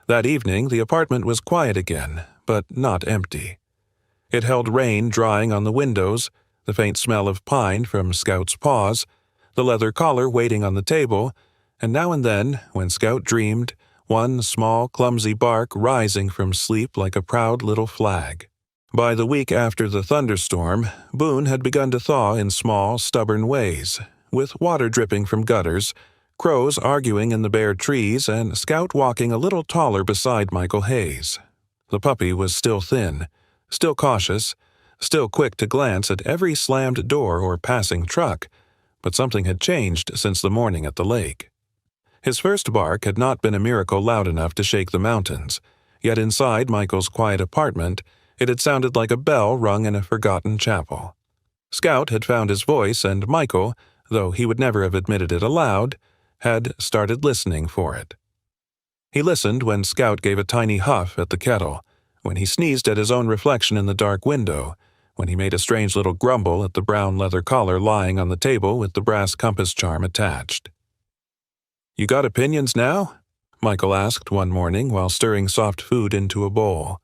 [SPEAKER 1] That evening, the apartment was quiet again, but not empty. It held rain drying on the windows, the faint smell of pine from Scout's paws, the leather collar waiting on the table, and now and then, when Scout dreamed, one small, clumsy bark rising from sleep like a proud little flag. By the week after the thunderstorm, Boone had begun to thaw in small, stubborn ways, with water dripping from gutters, crows arguing in the bare trees, and Scout walking a little taller beside Michael Hayes. The puppy was still thin, still cautious, still quick to glance at every slammed door or passing truck, but something had changed since the morning at the lake. His first bark had not been a miracle loud enough to shake the mountains, yet inside Michael's quiet apartment, it had sounded like a bell rung in a forgotten chapel. Scout had found his voice, and Michael, though he would never have admitted it aloud, had started listening for it. He listened when Scout gave a tiny huff at the kettle, when he sneezed at his own reflection in the dark window, when he made a strange little grumble at the brown leather collar lying on the table with the brass compass charm attached. "You got opinions now?" Michael asked one morning while stirring soft food into a bowl.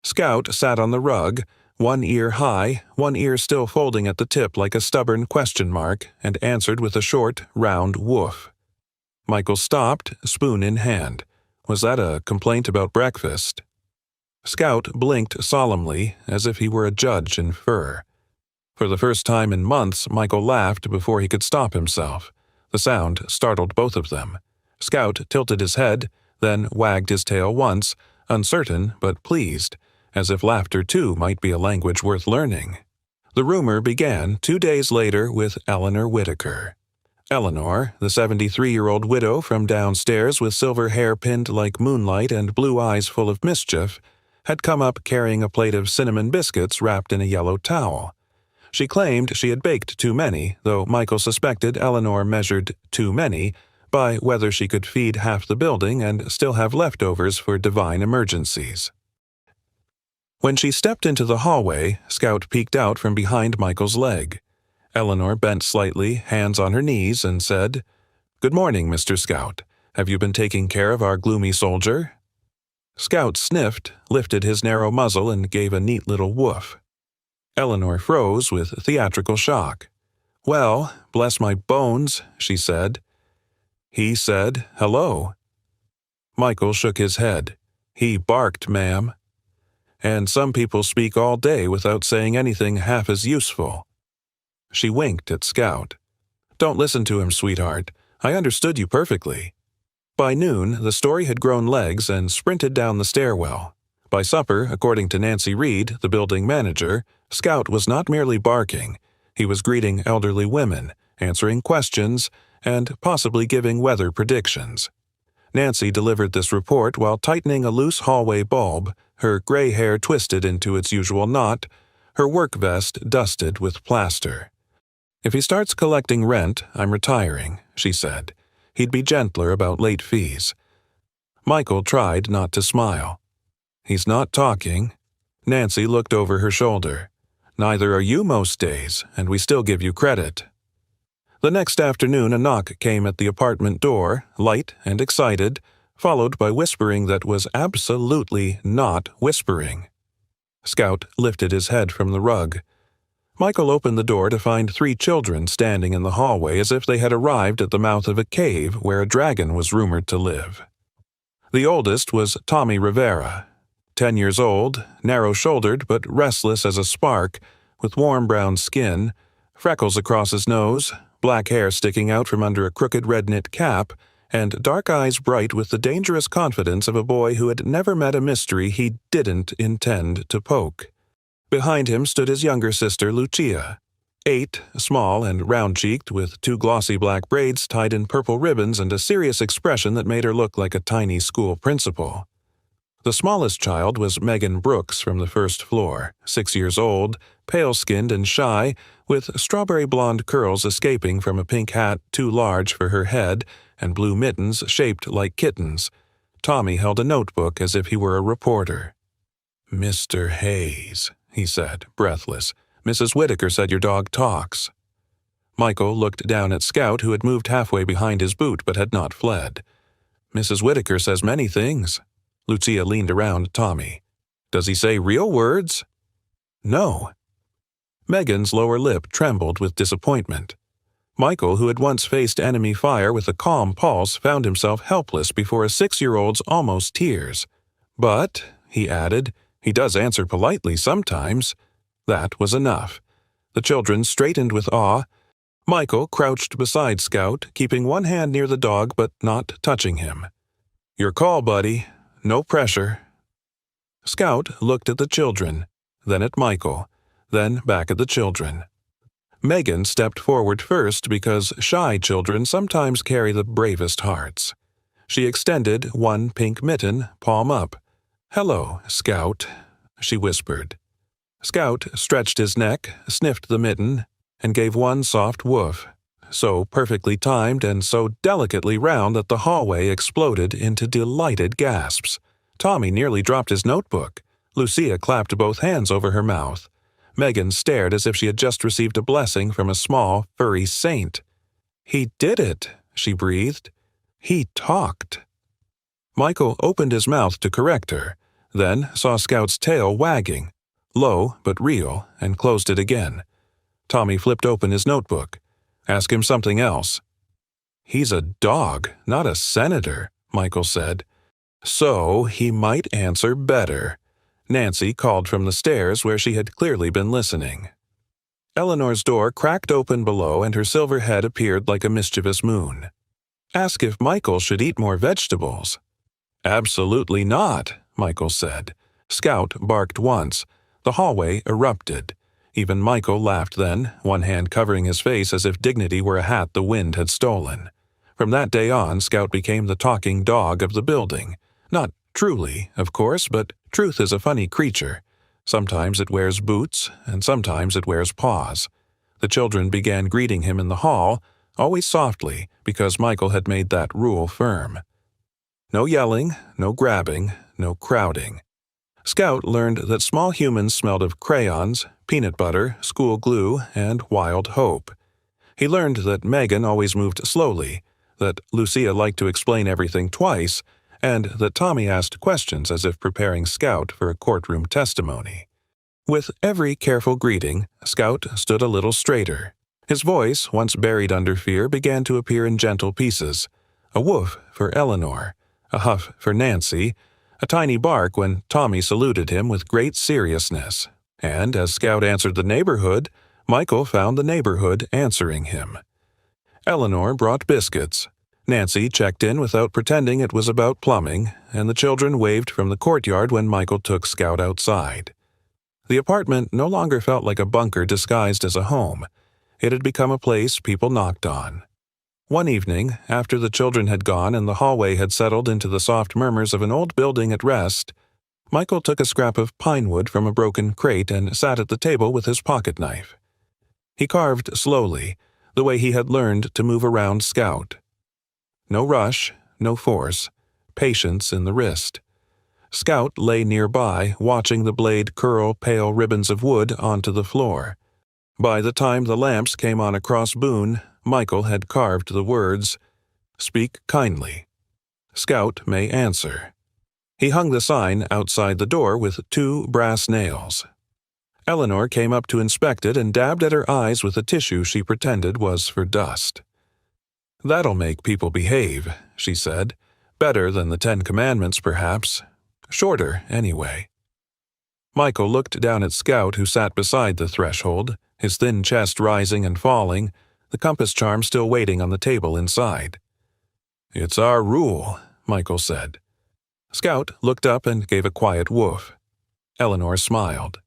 [SPEAKER 1] Scout sat on the rug, one ear high, one ear still folding at the tip like a stubborn question mark, and answered with a short, round woof. Michael stopped, spoon in hand. Was that a complaint about breakfast? Scout blinked solemnly, as if he were a judge in fur. For the first time in months, Michael laughed before he could stop himself. The sound startled both of them. Scout tilted his head, then wagged his tail once, uncertain but pleased, as if laughter too might be a language worth learning. The rumor began 2 days later with Eleanor Whitaker. Eleanor, the 73-year-old widow from downstairs with silver hair pinned like moonlight and blue eyes full of mischief, had come up carrying a plate of cinnamon biscuits wrapped in a yellow towel. She claimed she had baked too many, though Michael suspected Eleanor measured too many by whether she could feed half the building and still have leftovers for divine emergencies. When she stepped into the hallway, Scout peeked out from behind Michael's leg. Eleanor bent slightly, hands on her knees, and said, "Good morning, Mr. Scout. Have you been taking care of our gloomy soldier?" Scout sniffed, lifted his narrow muzzle, and gave a neat little woof. Eleanor froze with theatrical shock. "Well, bless my bones," she said. He said, "Hello." Michael shook his head. "He barked, ma'am." "And some people speak all day without saying anything half as useful." She winked at Scout. "Don't listen to him, sweetheart. I understood you perfectly." By noon, the story had grown legs and sprinted down the stairwell. By supper, according to Nancy Reed, the building manager, Scout was not merely barking. He was greeting elderly women, answering questions, and possibly giving weather predictions. Nancy delivered this report while tightening a loose hallway bulb, her gray hair twisted into its usual knot, her work vest dusted with plaster. "If he starts collecting rent, I'm retiring," she said. He'd be gentler about late fees. Michael tried not to smile. "He's not talking." Nancy looked over her shoulder. "Neither are you most days, and we still give you credit." The next afternoon a knock came at the apartment door, light and excited, followed by whispering that was absolutely not whispering. Scout lifted his head from the rug. Michael opened the door to find 3 children standing in the hallway as if they had arrived at the mouth of a cave where a dragon was rumored to live. The oldest was Tommy Rivera, 10 years old, narrow-shouldered but restless as a spark, with warm brown skin, freckles across his nose, black hair sticking out from under a crooked red-knit cap, and dark eyes bright with the dangerous confidence of a boy who had never met a mystery he didn't intend to poke. Behind him stood his younger sister, Lucia, 8, small and round-cheeked, with 2 glossy black braids tied in purple ribbons and a serious expression that made her look like a tiny school principal. The smallest child was Megan Brooks from the first floor, 6 years old, pale-skinned and shy, with strawberry blonde curls escaping from a pink hat too large for her head and blue mittens shaped like kittens. Tommy held a notebook as if he were a reporter. "Mr. Hayes," he said, breathless. "Mrs. Whitaker said your dog talks." Michael looked down at Scout, who had moved halfway behind his boot but had not fled. "Mrs. Whitaker says many things." Lucia leaned around Tommy. "Does he say real words?" "No." Megan's lower lip trembled with disappointment. Michael, who had once faced enemy fire with a calm pulse, found himself helpless before a 6-year-old's almost tears. "But," he added, "he does answer politely sometimes." That was enough. The children straightened with awe. Michael crouched beside Scout, keeping one hand near the dog but not touching him. "Your call, buddy. No pressure." Scout looked at the children, then at Michael, then back at the children. Megan stepped forward first because shy children sometimes carry the bravest hearts. She extended one pink mitten, palm up. "Hello, Scout," she whispered. Scout stretched his neck, sniffed the mitten, and gave one soft woof, so perfectly timed and so delicately round that the hallway exploded into delighted gasps. Tommy nearly dropped his notebook. Lucia clapped both hands over her mouth. Megan stared as if she had just received a blessing from a small, furry saint. "He did it," she breathed. "He talked." Michael opened his mouth to correct her, then saw Scout's tail wagging, low but real, and closed it again. Tommy flipped open his notebook. "Ask him something else." "He's a dog, not a senator," Michael said. "So he might answer better." Nancy called from the stairs where she had clearly been listening. Eleanor's door cracked open below and her silver head appeared like a mischievous moon. "Ask if Michael should eat more vegetables." "Absolutely not," Michael said. Scout barked once. The hallway erupted. Even Michael laughed then, one hand covering his face as if dignity were a hat the wind had stolen. From that day on, Scout became the talking dog of the building. Not truly, of course, but truth is a funny creature. Sometimes it wears boots, and sometimes it wears paws. The children began greeting him in the hall, always softly, because Michael had made that rule firm. No yelling, no grabbing, no crowding. Scout learned that small humans smelled of crayons, peanut butter, school glue, and wild hope. He learned that Megan always moved slowly, that Lucia liked to explain everything twice, and that Tommy asked questions as if preparing Scout for a courtroom testimony. With every careful greeting, Scout stood a little straighter. His voice, once buried under fear, began to appear in gentle pieces. A woof for Eleanor, a huff for Nancy, a tiny bark when Tommy saluted him with great seriousness. And as Scout answered the neighborhood, Michael found the neighborhood answering him. Eleanor brought biscuits. Nancy checked in without pretending it was about plumbing, and the children waved from the courtyard when Michael took Scout outside. The apartment no longer felt like a bunker disguised as a home. It had become a place people knocked on. One evening, after the children had gone and the hallway had settled into the soft murmurs of an old building at rest, Michael took a scrap of pine wood from a broken crate and sat at the table with his pocket knife. He carved slowly, the way he had learned to move around Scout. No rush, no force, patience in the wrist. Scout lay nearby, watching the blade curl pale ribbons of wood onto the floor. By the time the lamps came on across Boone, Michael had carved the words, "Speak kindly. Scout may answer." He hung the sign outside the door with 2 brass nails. Eleanor came up to inspect it and dabbed at her eyes with a tissue she pretended was for dust. "That'll make people behave," she said. "Better than the 10 Commandments, perhaps. Shorter, anyway." Michael looked down at Scout, who sat beside the threshold, his thin chest rising and falling, the compass charm still waiting on the table inside. "It's our rule," Michael said. Scout looked up and gave a quiet woof. Eleanor smiled.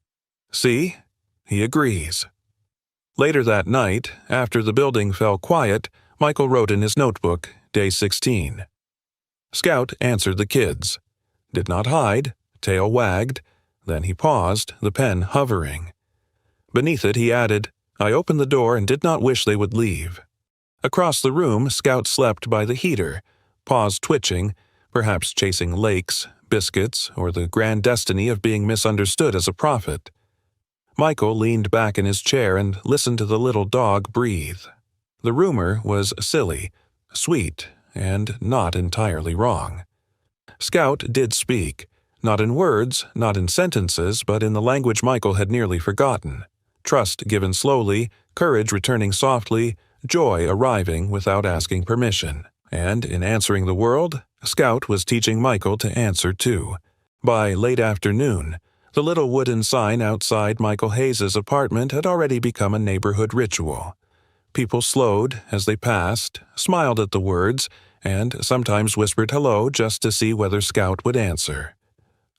[SPEAKER 1] "See? He agrees." Later that night, after the building fell quiet, Michael wrote in his notebook, day 16. Scout answered the kids. Did not hide, tail wagged, then he paused, the pen hovering. Beneath it he added, "I opened the door and did not wish they would leave." Across the room, Scout slept by the heater, paws twitching, perhaps chasing lakes, biscuits, or the grand destiny of being misunderstood as a prophet. Michael leaned back in his chair and listened to the little dog breathe. The rumor was silly, sweet, and not entirely wrong. Scout did speak, not in words, not in sentences, but in the language Michael had nearly forgotten. Trust given slowly, courage returning softly, joy arriving without asking permission. And in answering the world, Scout was teaching Michael to answer too. By late afternoon, the little wooden sign outside Michael Hayes's apartment had already become a neighborhood ritual. People slowed as they passed, smiled at the words, and sometimes whispered hello just to see whether Scout would answer.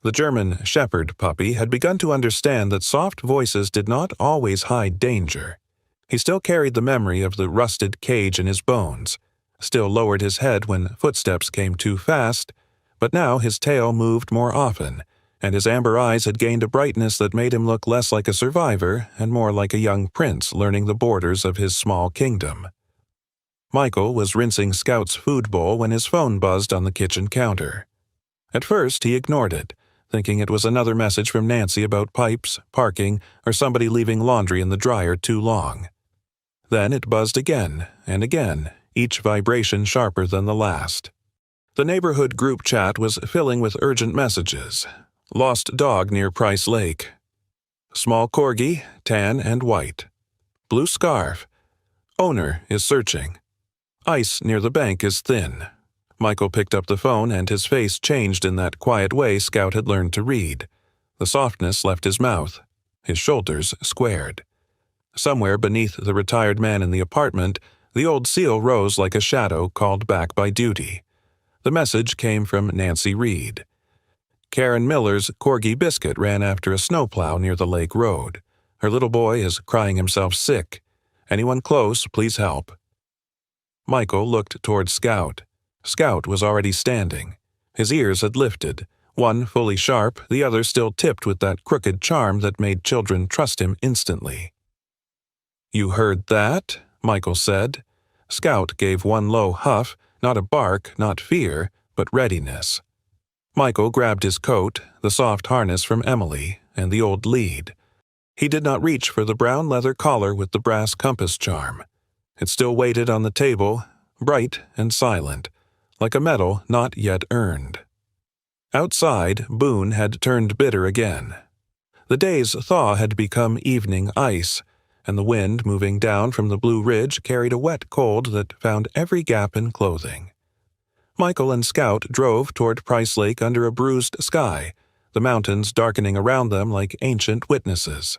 [SPEAKER 1] The German shepherd puppy had begun to understand that soft voices did not always hide danger. He still carried the memory of the rusted cage in his bones, still lowered his head when footsteps came too fast, but now his tail moved more often, and his amber eyes had gained a brightness that made him look less like a survivor and more like a young prince learning the borders of his small kingdom. Michael was rinsing Scout's food bowl when his phone buzzed on the kitchen counter. At first he ignored it, thinking it was another message from Nancy about pipes, parking, or somebody leaving laundry in the dryer too long. Then it buzzed again and again, each vibration sharper than the last. The neighborhood group chat was filling with urgent messages. Lost dog near Price Lake. Small corgi, tan and white. Blue scarf. Owner is searching. Ice near the bank is thin. Michael picked up the phone and his face changed in that quiet way Scout had learned to read. The softness left his mouth. His shoulders squared. Somewhere beneath the retired man in the apartment, the old seal rose like a shadow called back by duty. The message came from Nancy Reed. Karen Miller's corgi Biscuit ran after a snowplow near the lake road. Her little boy is crying himself sick. Anyone close, please help. Michael looked toward Scout. Scout was already standing. His ears had lifted, one fully sharp, the other still tipped with that crooked charm that made children trust him instantly. "You heard that?" Michael said. Scout gave one low huff, not a bark, not fear, but readiness. Michael grabbed his coat, the soft harness from Emily, and the old lead. He did not reach for the brown leather collar with the brass compass charm. It still waited on the table, bright and silent, like a medal not yet earned. Outside, Boone had turned bitter again. The day's thaw had become evening ice, and the wind moving down from the Blue Ridge carried a wet cold that found every gap in clothing. Michael and Scout drove toward Price Lake under a bruised sky, the mountains darkening around them like ancient witnesses.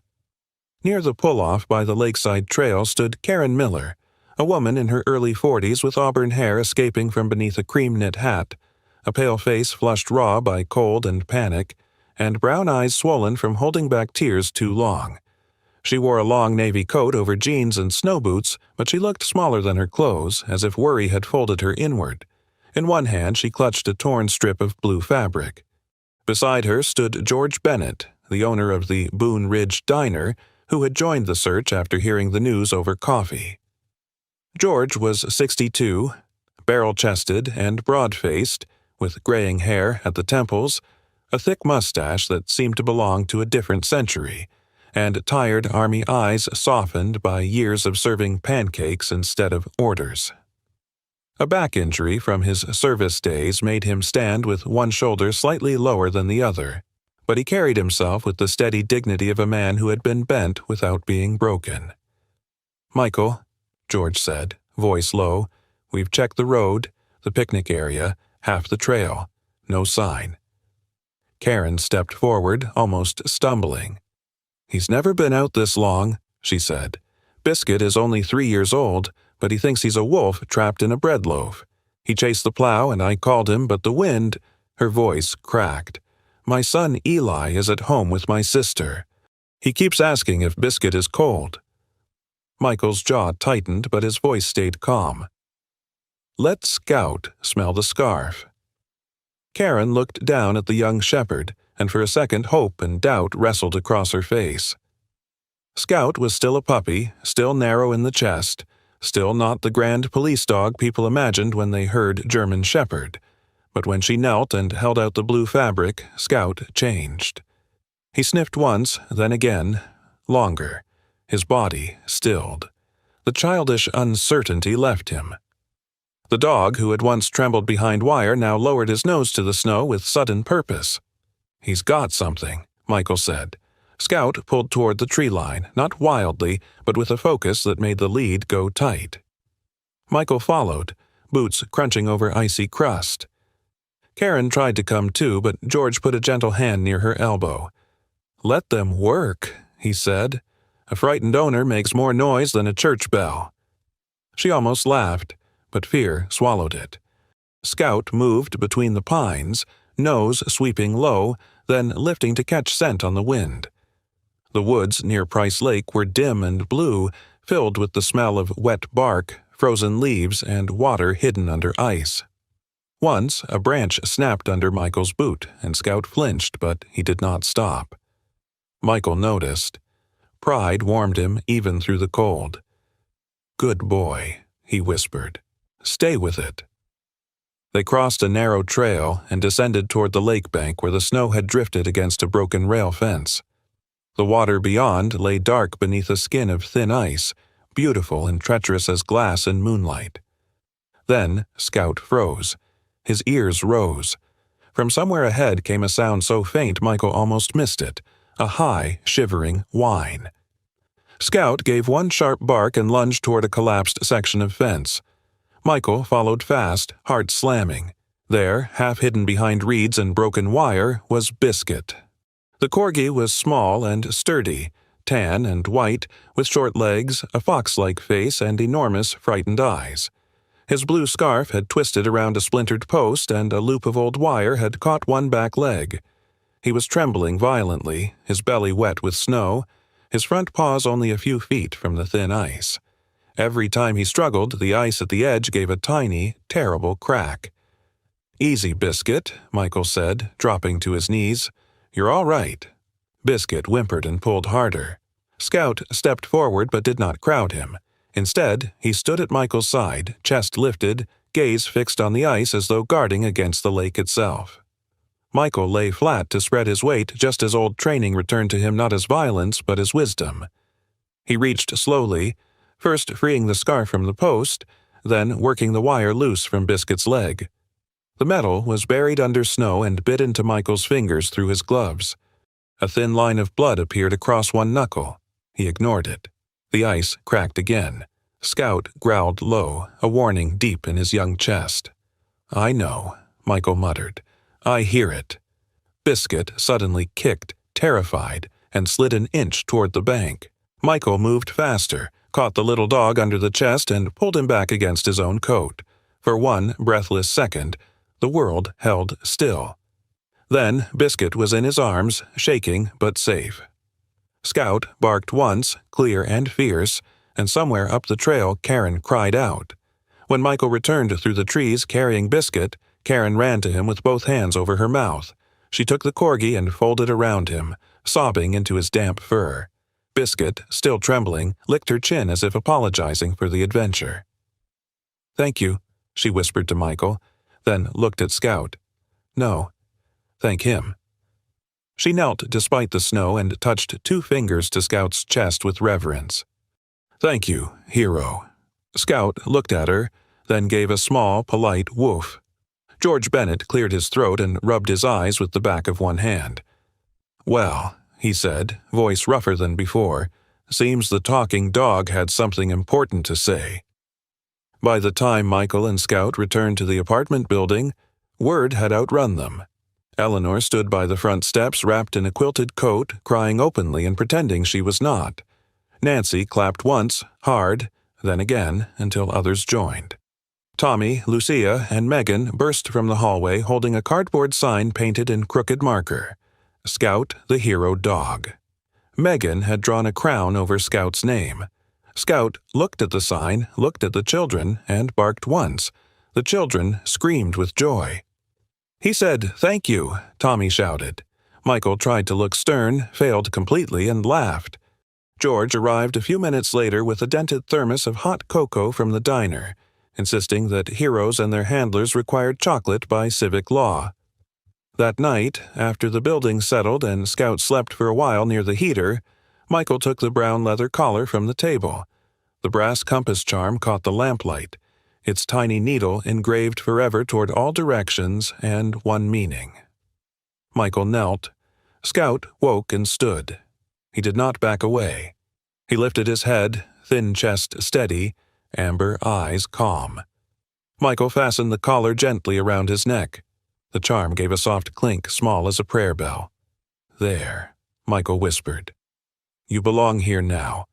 [SPEAKER 1] Near the pull-off by the lakeside trail stood Karen Miller, a woman in her early 40s with auburn hair escaping from beneath a cream-knit hat, a pale face flushed raw by cold and panic, and brown eyes swollen from holding back tears too long. She wore a long navy coat over jeans and snow boots, but she looked smaller than her clothes, as if worry had folded her inward. In one hand she clutched a torn strip of blue fabric. Beside her stood George Bennett, the owner of the Boone Ridge Diner, who had joined the search after hearing the news over coffee. George was 62, barrel-chested and broad-faced, with graying hair at the temples, a thick mustache that seemed to belong to a different century, and tired army eyes softened by years of serving pancakes instead of orders. A back injury from his service days made him stand with one shoulder slightly lower than the other, but he carried himself with the steady dignity of a man who had been bent without being broken. "Michael," George said, voice low, "we've checked the road, the picnic area, half the trail. No sign." Karen stepped forward, almost stumbling. "He's never been out this long," she said. "Biscuit is only 3 years old, but he thinks he's a wolf trapped in a bread loaf. He chased the plow and I called him, but the wind—" Her voice cracked. "My son Eli is at home with my sister. He keeps asking if Biscuit is cold." Michael's jaw tightened, but his voice stayed calm. "Let Scout smell the scarf." Karen looked down at the young shepherd, and for a second hope and doubt wrestled across her face. Scout was still a puppy, still narrow in the chest, still not the grand police dog people imagined when they heard German Shepherd. But when she knelt and held out the blue fabric, Scout changed. He sniffed once, then again, longer. His body stilled. The childish uncertainty left him. The dog, who had once trembled behind wire, now lowered his nose to the snow with sudden purpose. "He's got something," Michael said. Scout pulled toward the tree line, not wildly, but with a focus that made the lead go tight. Michael followed, boots crunching over icy crust. Karen tried to come too, but George put a gentle hand near her elbow. "Let them work," he said. "A frightened owner makes more noise than a church bell." She almost laughed, but fear swallowed it. Scout moved between the pines, nose sweeping low, then lifting to catch scent on the wind. The woods near Price Lake were dim and blue, filled with the smell of wet bark, frozen leaves, and water hidden under ice. Once, a branch snapped under Michael's boot, and Scout flinched, but he did not stop. Michael noticed. Pride warmed him even through the cold. "Good boy," he whispered. "Stay with it." They crossed a narrow trail and descended toward the lake bank where the snow had drifted against a broken rail fence. The water beyond lay dark beneath a skin of thin ice, beautiful and treacherous as glass in moonlight. Then Scout froze. His ears rose. From somewhere ahead came a sound so faint Michael almost missed it, a high, shivering whine. Scout gave one sharp bark and lunged toward a collapsed section of fence. Michael followed fast, heart slamming. There, half hidden behind reeds and broken wire, was Biscuit. The corgi was small and sturdy, tan and white, with short legs, a fox-like face, and enormous, frightened eyes. His blue scarf had twisted around a splintered post, and a loop of old wire had caught one back leg. He was trembling violently, his belly wet with snow, his front paws only a few feet from the thin ice. Every time he struggled, the ice at the edge gave a tiny, terrible crack. "Easy, Biscuit," Michael said, dropping to his knees. "You're all right." Biscuit whimpered and pulled harder. Scout stepped forward but did not crowd him. Instead, he stood at Michael's side, chest lifted, gaze fixed on the ice as though guarding against the lake itself. Michael lay flat to spread his weight just as old training returned to him not as violence but as wisdom. He reached slowly, first freeing the scarf from the post, then working the wire loose from Biscuit's leg. The metal was buried under snow and bit into Michael's fingers through his gloves. A thin line of blood appeared across one knuckle. He ignored it. The ice cracked again. Scout growled low, a warning deep in his young chest. "I know," Michael muttered. "I hear it." Biscuit suddenly kicked, terrified, and slid an inch toward the bank. Michael moved faster, caught the little dog under the chest, and pulled him back against his own coat. For one breathless second, the world held still. Then Biscuit was in his arms, shaking but safe. Scout barked once, clear and fierce, and somewhere up the trail Karen cried out. When Michael returned through the trees carrying Biscuit, Karen ran to him with both hands over her mouth. She took the corgi and folded around him, sobbing into his damp fur. Biscuit, still trembling, licked her chin as if apologizing for the adventure. "Thank you," she whispered to Michael, then looked at Scout. "No, thank him." She knelt despite the snow and touched 2 fingers to Scout's chest with reverence. "Thank you, hero." Scout looked at her, then gave a small, polite woof. George Bennett cleared his throat and rubbed his eyes with the back of one hand. "Well," he said, voice rougher than before, "seems the talking dog had something important to say." By the time Michael and Scout returned to the apartment building, word had outrun them. Eleanor stood by the front steps wrapped in a quilted coat, crying openly and pretending she was not. Nancy clapped once, hard, then again, until others joined. Tommy, Lucia, and Megan burst from the hallway holding a cardboard sign painted in crooked marker. Scout the Hero Dog. Megan had drawn a crown over Scout's name. Scout looked at the sign, looked at the children, and barked once. The children screamed with joy. "He said, 'Thank you,'" Tommy shouted. Michael tried to look stern, failed completely, and laughed. George arrived a few minutes later with a dented thermos of hot cocoa from the diner, insisting that heroes and their handlers required chocolate by civic law. That night, after the building settled and Scout slept for a while near the heater, Michael took the brown leather collar from the table. The brass compass charm caught the lamplight, its tiny needle engraved forever toward all directions and one meaning. Michael knelt. Scout woke and stood. He did not back away. He lifted his head, thin chest steady, amber eyes calm. Michael fastened the collar gently around his neck. The charm gave a soft clink small as a prayer bell. "There," Michael whispered. "You belong here now."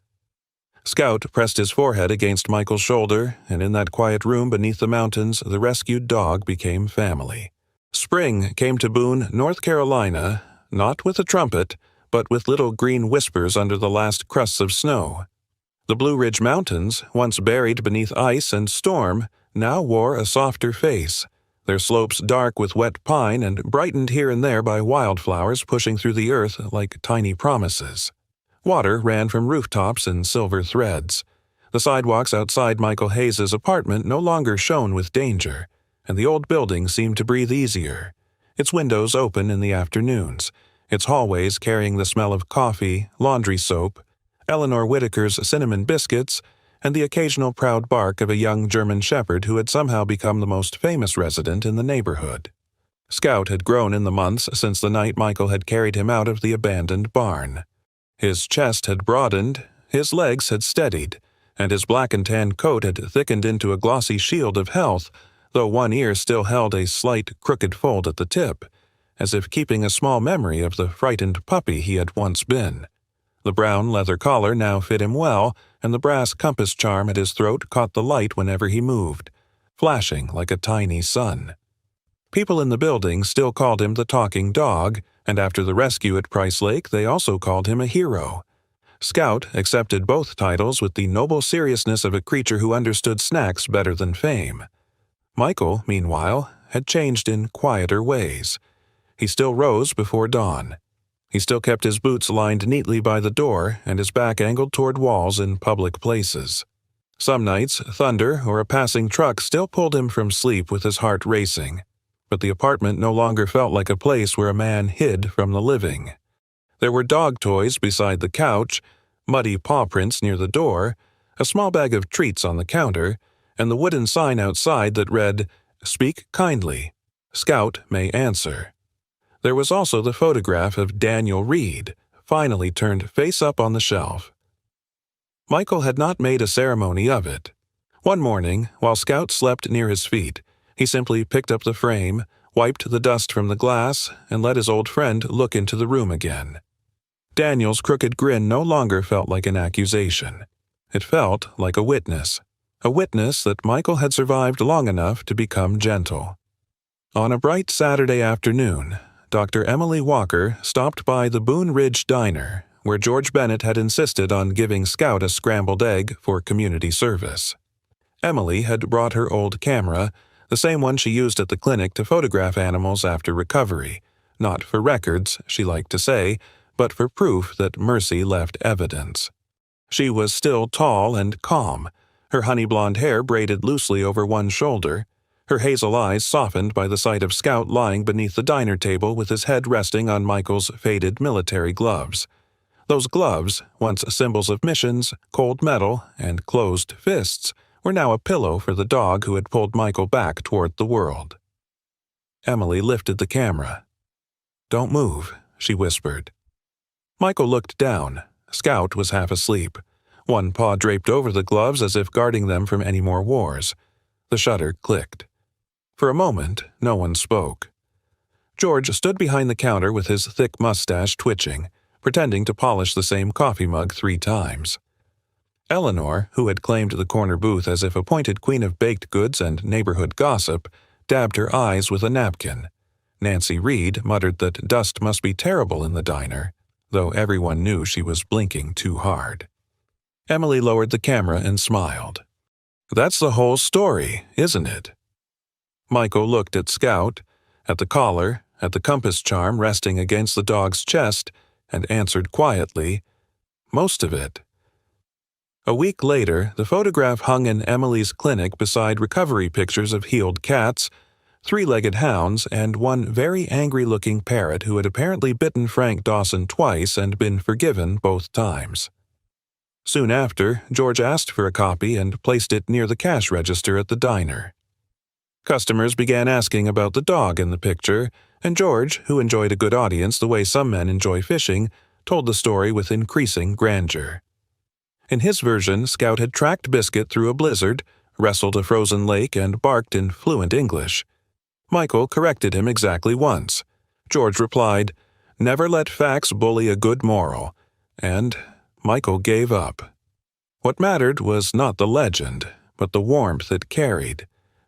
[SPEAKER 1] Scout pressed his forehead against Michael's shoulder, and in that quiet room beneath the mountains, the rescued dog became family. Spring came to Boone, North Carolina, not with a trumpet, but with little green whispers under the last crusts of snow. The Blue Ridge Mountains, once buried beneath ice and storm, now wore a softer face, their slopes dark with wet pine and brightened here and there by wildflowers pushing through the earth like tiny promises. Water ran from rooftops in silver threads. The sidewalks outside Michael Hayes' apartment no longer shone with danger, and the old building seemed to breathe easier, its windows open in the afternoons, its hallways carrying the smell of coffee, laundry soap, Eleanor Whitaker's cinnamon biscuits, and the occasional proud bark of a young German shepherd who had somehow become the most famous resident in the neighborhood. Scout had grown in the months since the night Michael had carried him out of the abandoned barn. His chest had broadened, his legs had steadied, and his black and tan coat had thickened into a glossy shield of health, though one ear still held a slight crooked fold at the tip, as if keeping a small memory of the frightened puppy he had once been. The brown leather collar now fit him well, and the brass compass charm at his throat caught the light whenever he moved, flashing like a tiny sun. People in the building still called him the talking dog, and after the rescue at Price Lake they also called him a hero. Scout accepted both titles with the noble seriousness of a creature who understood snacks better than fame. Michael, meanwhile, had changed in quieter ways. He still rose before dawn. He still kept his boots lined neatly by the door and his back angled toward walls in public places. Some nights, thunder or a passing truck still pulled him from sleep with his heart racing, but the apartment no longer felt like a place where a man hid from the living. There were dog toys beside the couch, muddy paw prints near the door, a small bag of treats on the counter, and the wooden sign outside that read, "Speak kindly. Scout may answer." There was also the photograph of Daniel Reed, finally turned face up on the shelf. Michael had not made a ceremony of it. One morning, while Scout slept near his feet, he simply picked up the frame, wiped the dust from the glass, and let his old friend look into the room again. Daniel's crooked grin no longer felt like an accusation. It felt like a witness that Michael had survived long enough to become gentle. On a bright Saturday afternoon, Dr. Emily Walker stopped by the Boone Ridge Diner, where George Bennett had insisted on giving Scout a scrambled egg for community service. Emily had brought her old camera, the same one she used at the clinic to photograph animals after recovery, not for records, she liked to say, but for proof that Mercy left evidence. She was still tall and calm, her honey blonde hair braided loosely over one shoulder, her hazel eyes softened by the sight of Scout lying beneath the diner table with his head resting on Michael's faded military gloves. Those gloves, once symbols of missions, cold metal, and closed fists, were now a pillow for the dog who had pulled Michael back toward the world. Emily lifted the camera. "Don't move," she whispered. Michael looked down. Scout was half asleep, one paw draped over the gloves as if guarding them from any more wars. The shutter clicked. For a moment, no one spoke. George stood behind the counter with his thick mustache twitching, pretending to polish the same coffee mug 3 times. Eleanor, who had claimed the corner booth as if appointed queen of baked goods and neighborhood gossip, dabbed her eyes with a napkin. Nancy Reed muttered that dust must be terrible in the diner, though everyone knew she was blinking too hard. Emily lowered the camera and smiled. "That's the whole story, isn't it?" Michael looked at Scout, at the collar, at the compass charm resting against the dog's chest, and answered quietly, "Most of it." A week later, the photograph hung in Emily's clinic beside recovery pictures of healed cats, 3-legged hounds, and one very angry-looking parrot who had apparently bitten Frank Dawson twice and been forgiven both times. Soon after, George asked for a copy and placed it near the cash register at the diner. Customers began asking about the dog in the picture, and George, who enjoyed a good audience the way some men enjoy fishing, told the story with increasing grandeur. In his version, Scout had tracked Biscuit through a blizzard, wrestled a frozen lake, and barked in fluent English. Michael corrected him exactly once. George replied, "Never let facts bully a good moral," and Michael gave up. What mattered was not the legend, but the warmth it carried.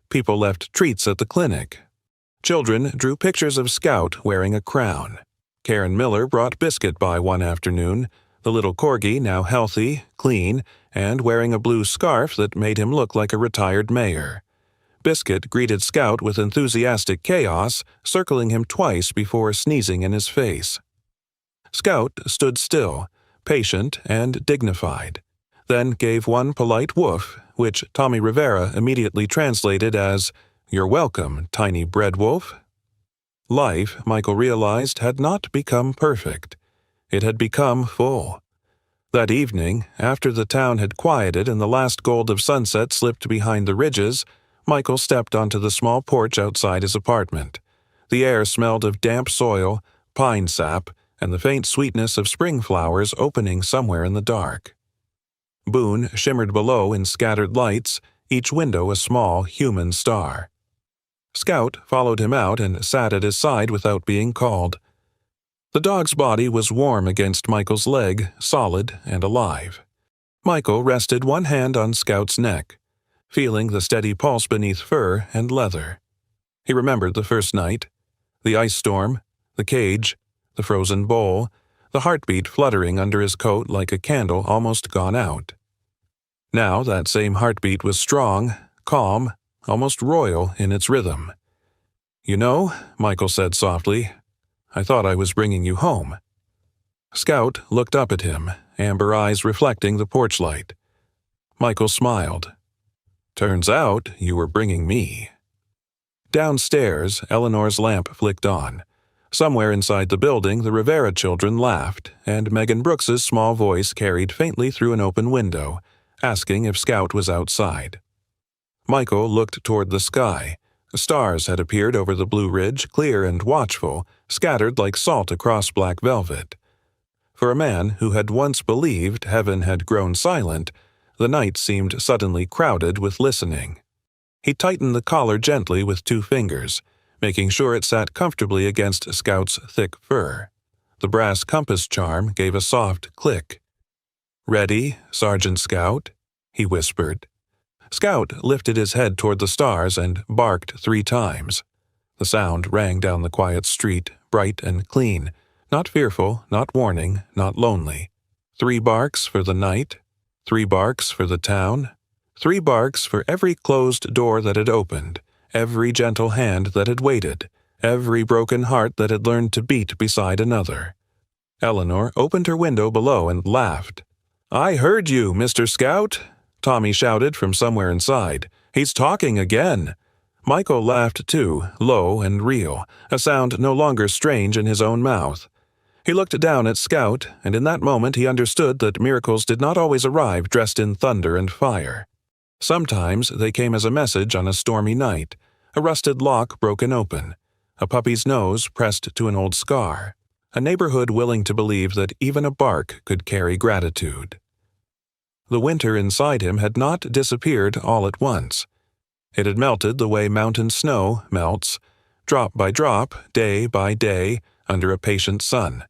[SPEAKER 1] People left treats at the clinic. Children drew pictures of Scout wearing a crown. Karen Miller brought Biscuit by one afternoon, the little corgi now healthy, clean, and wearing a blue scarf that made him look like a retired mayor. Biscuit greeted Scout with enthusiastic chaos, circling him twice before sneezing in his face. Scout stood still, patient and dignified, then gave one polite woof, which Tommy Rivera immediately translated as, "You're welcome, tiny bread wolf." Life, Michael realized, had not become perfect. It had become full. That evening, after the town had quieted and the last gold of sunset slipped behind the ridges, Michael stepped onto the small porch outside his apartment. The air smelled of damp soil, pine sap, and the faint sweetness of spring flowers opening somewhere in the dark. Boone shimmered below in scattered lights, each window a small human star. Scout followed him out and sat at his side without being called. The dog's body was warm against Michael's leg, solid and alive. Michael rested one hand on Scout's neck, feeling the steady pulse beneath fur and leather. He remembered the first night, the ice storm, the cage, the frozen bowl, the heartbeat fluttering under his coat like a candle almost gone out. Now that same heartbeat was strong, calm, almost royal in its rhythm. "You know," Michael said softly, "I thought I was bringing you home." Scout looked up at him, amber eyes reflecting the porch light. Michael smiled. "Turns out you were bringing me." Downstairs, Eleanor's lamp flicked on. Somewhere inside the building, the Rivera children laughed, and Megan Brooks's small voice carried faintly through an open window, asking if Scout was outside. Michael looked toward the sky. Stars had appeared over the Blue Ridge, clear and watchful, scattered like salt across black velvet. For a man who had once believed heaven had grown silent, the night seemed suddenly crowded with listening. He tightened the collar gently with 2 fingers, making sure it sat comfortably against Scout's thick fur. The brass compass charm gave a soft click. "Ready, Sergeant Scout?" he whispered. Scout lifted his head toward the stars and barked 3 times. The sound rang down the quiet street, bright and clean, Not fearful, not warning, not lonely. 3 barks for the night, 3 barks for the town, 3 barks for every closed door that had opened, every gentle hand that had waited, every broken heart that had learned to beat beside another. Eleanor opened her window below and laughed. "I heard you, Mr. Scout," Tommy shouted from somewhere inside. "He's talking again." Michael laughed too, low and real, a sound no longer strange in his own mouth. He looked down at Scout, and in that moment he understood that miracles did not always arrive dressed in thunder and fire. Sometimes they came as a message on a stormy night, a rusted lock broken open, a puppy's nose pressed to an old scar, a neighborhood willing to believe that even a bark could carry gratitude. The winter inside him had not disappeared all at once. It had melted the way mountain snow melts, drop by drop, day by day, under a patient sun.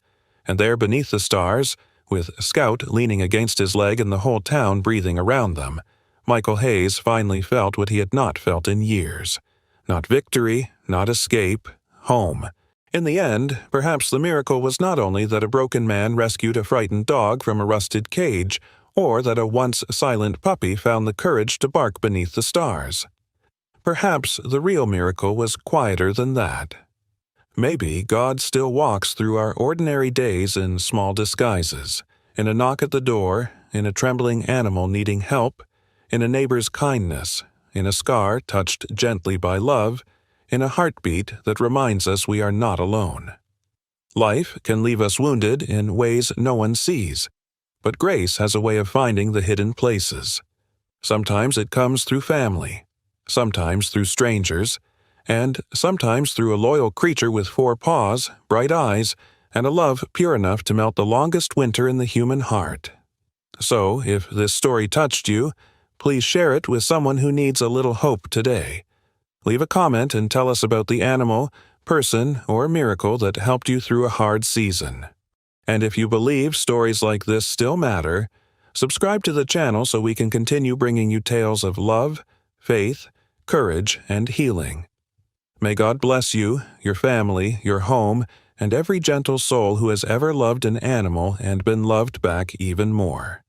[SPEAKER 1] And there beneath the stars, with Scout leaning against his leg and the whole town breathing around them, Michael Hayes finally felt what he had not felt in years. Not victory, not escape, home. In the end, perhaps the miracle was not only that a broken man rescued a frightened dog from a rusted cage, or that a once silent puppy found the courage to bark beneath the stars. Perhaps the real miracle was quieter than that. Maybe God still walks through our ordinary days in small disguises, in a knock at the door, in a trembling animal needing help, in a neighbor's kindness, in a scar touched gently by love, in a heartbeat that reminds us we are not alone. Life can leave us wounded in ways no one sees, but grace has a way of finding the hidden places. Sometimes it comes through family, sometimes through strangers, and sometimes through a loyal creature with 4 paws, bright eyes, and a love pure enough to melt the longest winter in the human heart. So, if this story touched you, please share it with someone who needs a little hope today. Leave a comment and tell us about the animal, person, or miracle that helped you through a hard season. And if you believe stories like this still matter, subscribe to the channel so we can continue bringing you tales of love, faith, courage, and healing. May God bless you, your family, your home, and every gentle soul who has ever loved an animal and been loved back even more.